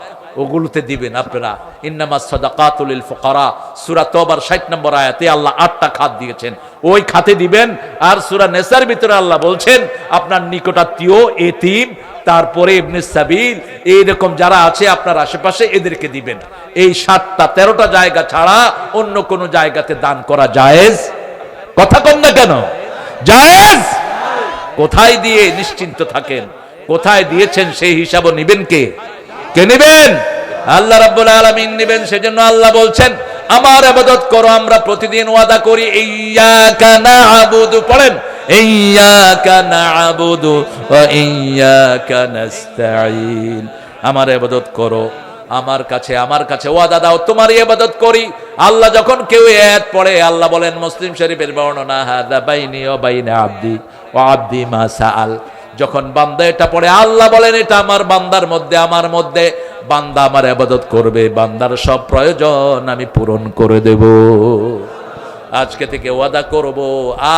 ওগুলোতে দিবেন আপনারা। ইন্নামাস সাদাকাতু লিল ফুকারা, সূরা তওবার 60 নম্বর আয়াতে আল্লাহ 8টা খাত দিয়েছেন, ওই খাতে দিবেন। আর সূরা নেসার ভিতরে আল্লাহ বলছেন আপনার নিকটাত্মীয়, এতিম, তারপরে ইবনে সাবিল, এইরকম যারা আছে আপনার আশেপাশে, এদেরকে দিবেন। এই 7টা 13টা জায়গা ছাড়া অন্য কোন জায়গাতে দান করা জায়েজ? কথা কম না কেন? জায়েজ। কোথায় দিয়ে নিশ্চিন্ত থাকেন, কোথায় দিয়েছেন সেই হিসাবও নিবেন কে? কে নিবেন? আল্লাহ রাব্বুল আলামিন নিবেন। সেজন্য আল্লাহ বলছেন আমার ইবাদত করো। আমরা প্রতিদিন ওয়াদা করি ইয়্যাকা না'বুদু, পড়েন ইয়্যাকা না'বুদু ওয়া ইয়্যাকা নাস্তাঈন। আমার ইবাদত করো, আমার কাছে ওয়াদা দাও, তোমারই ইবাদত করি। আল্লাহ যখন কেউ আয়াত পড়ে, আল্লাহ বলেন, মুসলিম শরীফের বর্ণনা, হাদা বাইনি ওয়া বাইনা আবদি ওয়া আবদি মা সাআল। যখন বান্দা এটা পড়ে, আল্লাহ বলেন এটা আমার বান্দার মধ্যে, আমার মধ্যে, বান্দা আমার ইবাদত করবে, বান্দার সব প্রয়োজন আমি পূরণ করে দেব। আজকে থেকে ওয়াদা করব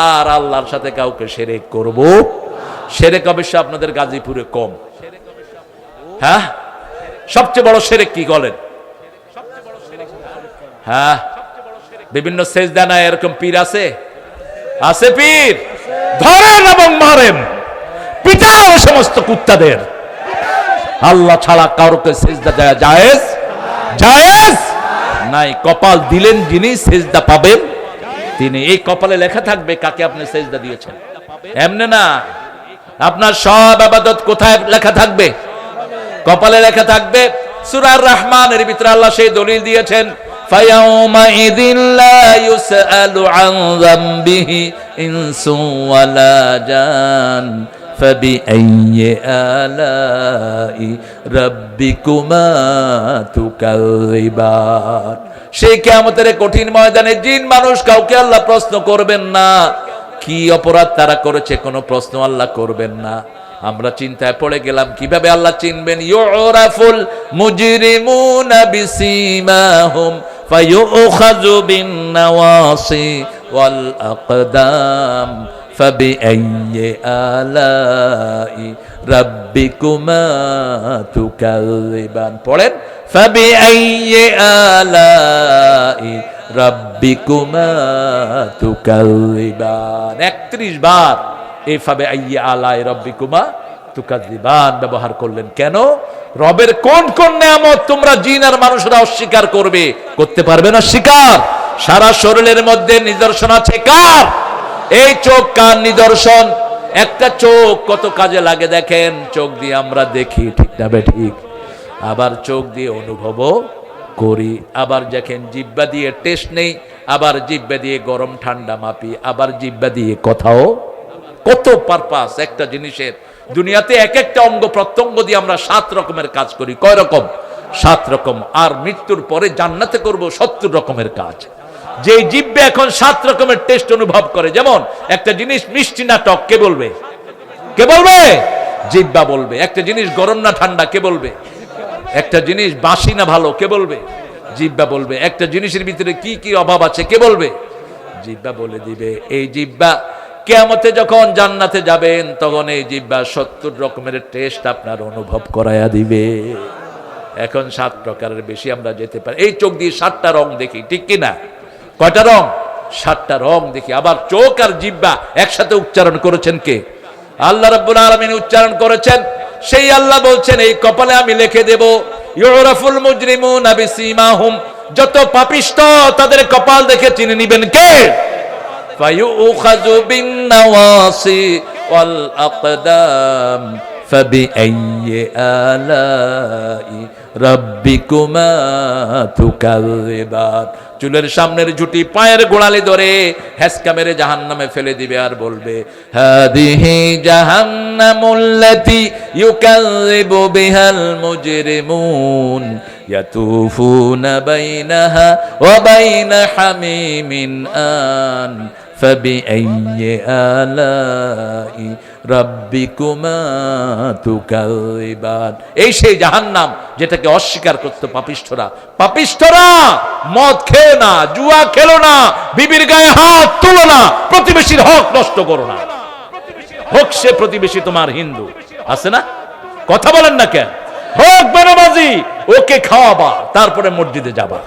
আর আল্লাহর সাথে কাউকে শিরক করব। শিরক অবশ্য আপনাদের গাজীপুরে কম। হ্যাঁ, সবচেয়ে বড় শিরক কি বলেন? হ্যাঁ, বিভিন্ন সেজদানায় এরকম পীর আছে, আছে পীর, ধরেন এবং মারেন, পিটাও সমস্ত কুত্তাদের। আল্লাহ ছাড়া কাউকে সেজদা দেয়া জায়েজ? জায়েজ নাই। কপাল দিলেন যিনি, সেজদা পাবেন তিনি। এই কপালে লেখা থাকবে কাকে আপনি সেজদা দিয়েছেন, এমনি না। আপনার সব ইবাদত কোথায় লেখা থাকবে? কপালে লেখা থাকবে। সূরা আর-রহমানের ভিতরে আল্লাহ সেই দলিল দিয়েছেন, ফায়াউমা ইযিন লা ইউসআলু আন যামবিহি ইনসু ওয়ালা জান ফাবিআইয়ি আলাই রাব্বিকুমা তুকাযিবান। সেই কিয়ামতের কঠিন ময়দানে জিন মানুষ কাউকে আল্লাহ প্রশ্ন করবেন না, কি অপরাধ তারা করেছে, কোনো প্রশ্ন আল্লাহ করবেন না। আমরা চিন্তায় পড়ে গেলাম, কিভাবে আল্লাহ চিনবেন? ইউরাফুল মুজরিমুনা বিসীমাহুম ফায়ুখাযু বিন নাওয়াসি ওয়াল আকদাম ফাবিআইয়ি আলাই রাব্বিকুমা তুকাযিবান। পড়েন, ফাবিআইয়ি আলাই রাব্বিকুমা তুকাযিবান। 31 বার এই ফাবিআইয়ি আলাই রাব্বিকুমা তুকাযিবান ব্যবহার করলেন। কেন? রবের কোন কোন নিয়ামত তোমরা জিন আর মানুষরা অস্বীকার করবে? করতে পারবে না স্বীকার। সারা শরীরের মধ্যে নিদর্শন আছে কার? এই চোখ কার নিদর্শন। একটা চোখ কত কাজে লাগে দেখেন। চোখ দিয়ে আমরা দেখি, ঠিক না বেঠিক? আবার চোখ দিয়ে অনুভবও করি। আবার দেখেন জিহ্বা দিয়ে টেস্ট নেই, আবার জিহ্বা দিয়ে গরম ঠান্ডা মাপি, আবার জিহ্বা দিয়ে কথাও। কত পারপাস একটা জিনিসের। দুনিয়াতে এক একটা অঙ্গ প্রত্যঙ্গ দিয়ে আমরা 7 রকমের কাজ করি। কয় রকম? 7 রকম। আর মৃত্যুর পরে জান্নাতে করব 70 রকমের কাজ। যে জিহ্বা এখন 7 রকমের টেস্ট অনুভব করে। যেমন একটা জিনিস মিষ্টি না টক, কে বলবে? কে বলবে? জিহ্বা বলবে। একটা জিনিস গরম না ঠান্ডা, কে বলবে? একটা জিনিস বাসি না ভালো, কে বলবে? জিহ্বা বলবে। একটা জিনিসের ভিতরে কি কি অভাব আছে, কে বলবে? জিহ্বা বলে দিবে। এই জিহ্বা কিয়ামতে যখন জান্নাতে যাবেন, তখন এই জিহ্বা 70 রকমের টেস্ট আপনার অনুভব করায়া দিবে। এখন 7 প্রকারের বেশি আমরা যেতে পারি। এই চোখ দিয়ে 7টা রং দেখি, ঠিক কিনা? কয়টা রং? 7টা রং দেখি। আবার চোখ আর জিহ্বা একসাথে উচ্চারণ করেছেন কে? আল্লাহ রাব্বুল আলামিন উচ্চারণ করেছেন। সেই আল্লাহ বলছেন এই কপালে আমি লিখে দেব, ইউরাফুল মুজরিমুনা বিসীমাহুম। যত পাপিষ্ঠ তাদের কপাল দেখে চিনে নিবেন কে? ফায়ুখাযু বিন নাওয়াসি ওয়াল আকদাম ফাবিআইয়ি আলাই রাব্বিকুমা তুকাযিবান। চুলের সামনের ঝুঁটি পায়ের গোড়ালি ধরে হেসকা মেরে জাহান্নামে ফেলে দিবে আর বলবে, হাদিহি জাহান্নামুল্লাতী ইউকাযযিবু বিহাল মুজরিমুন ইয়াতুফুনা বাইনাহা ওয়া বাইনা হামিমিন আন ফাবিআইয়ি আলাই রাব্বিকুমা তুকাযিবান। এই সেই জাহান্নাম যেটাকে অস্বীকার করতে পাপিষ্ঠরা। মদ খেও না, জুয়া খেলো না, বিবির গায়ে হাত তুলো না, প্রতিবেশীর হক নষ্ট করো না, হোক সে প্রতিবেশী তোমার হিন্দু আছে না, কথা বলেন না কেন, হোক বেনামাজি, ওকে খাওয়াবা, তারপরে মসজিদে যাবা।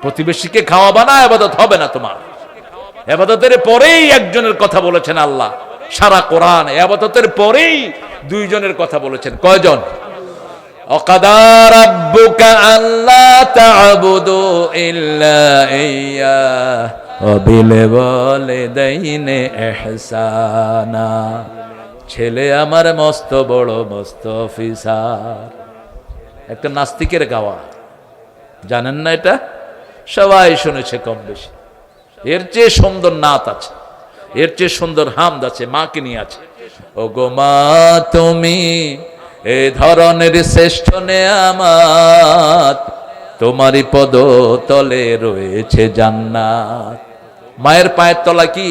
প্রতিবেশীকে খাওয়াবা না, ইবাদত হবে না তোমার। ইবাদতের পরেই একজনের কথা বলেছেন আল্লাহ, সারা কোরআন ইবাদতের পরেই দুইজনের কথা বলেছেন। কয়জন? ওয়াকাদা রাব্বুকা আল্লা তা'বুদু ইল্লা ইয়্যাহু ওয়া বিল ওয়ালিদাইনি ইহসানা। ছেলে আমার মস্ত বড় মস্ত অফিসার। একটা নাস্তিকের গাওয়া, জানেন না এটা? সবাই শুনেছে কম বেশি। এর চেয়ে সুন্দর নাত আছে, এর চেয়ে সুন্দর হামদ আছে, মাকে নিয়ে আছে। ও গো মা তুমি এ ধরনের শ্রেষ্ঠ নেয়ামত, তোমারই পদ তলে রয়েছে জান্নাত। মায়ের পায়ের তলা কি?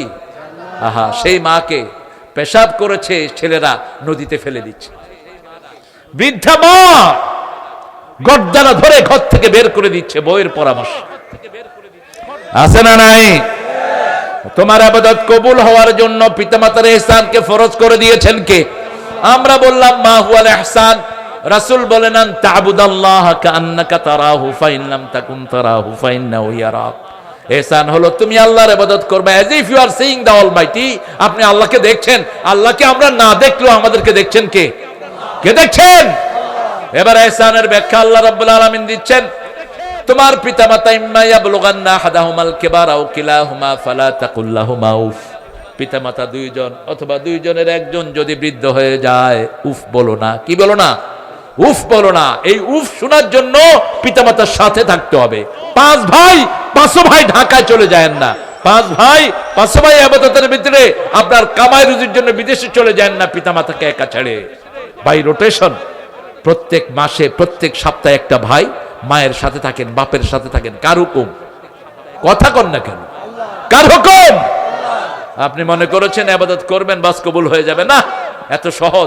আহা, সেই মাকে পেশাব করেছে ছেলেরা নদীতে ফেলে দিচ্ছে। বৃদ্ধা মা গর্দানা ধরে ঘর থেকে বের করে দিচ্ছে বউয়ের পরামর্শ। আছে না নাই? তোমার ইবাদত কবুল হওয়ার জন্য পিতামাতার ইহসানকে ফরজ করে দিয়েছেন কে? আমরা বললাম মা হুয়াল ইহসান। রাসূল বলেন আন তা'বুদাল্লাহা কাআন্নাকা তারাহু ফাইন লাম তাকুন তারাহু ফাইন্নাহু ইয়ারাক। ইহসান হলো তুমি আল্লাহর ইবাদত করবে as if you are seeing the almighty। আপনি আল্লাহকে দেখছেন। আল্লাহকে আমরা না দেখলেও আমাদেরকে দেখছেন কে? কে দেখছেন? এবার ইহসানের ব্যাখ্যা আল্লাহ রাব্বুল আলামিন দিচ্ছেন, তোমার পিতামাতা ইম্মা ইয়াবলুগান্না আহাদাহুমাল কিবারা আও কিলাহুমা ফালা তাকুল লাহুমা উফ। পিতামাতা দুইজন অথবা দুইজনের একজন যদি বৃদ্ধ হয়ে যায়, উফ বলো না। কি বলো না? উফ বলো না। এই উফ শোনার জন্য পিতামাতার সাথে থাকতে হবে। পাঁচ ভাই ঢাকায় চলে যায় না। পাঁচ ভাই ইবাদতের ভিতরে আপনার কামাই রুজির জন্য বিদেশে চলে যায় না, পিতামাতাকে একা ছেড়ে। বাই রোটেশন প্রত্যেক মাসে প্রত্যেক সপ্তাহে একটা ভাই মায়ের সাথে থাকেন, বাপের সাথে থাকেন। কার হুকুম? কথা কন না কেন? কার হুকুম? আপনি মনে করেছেন ইবাদত করবেন বাস কবুল হয়ে যাবে? না, এত সহজ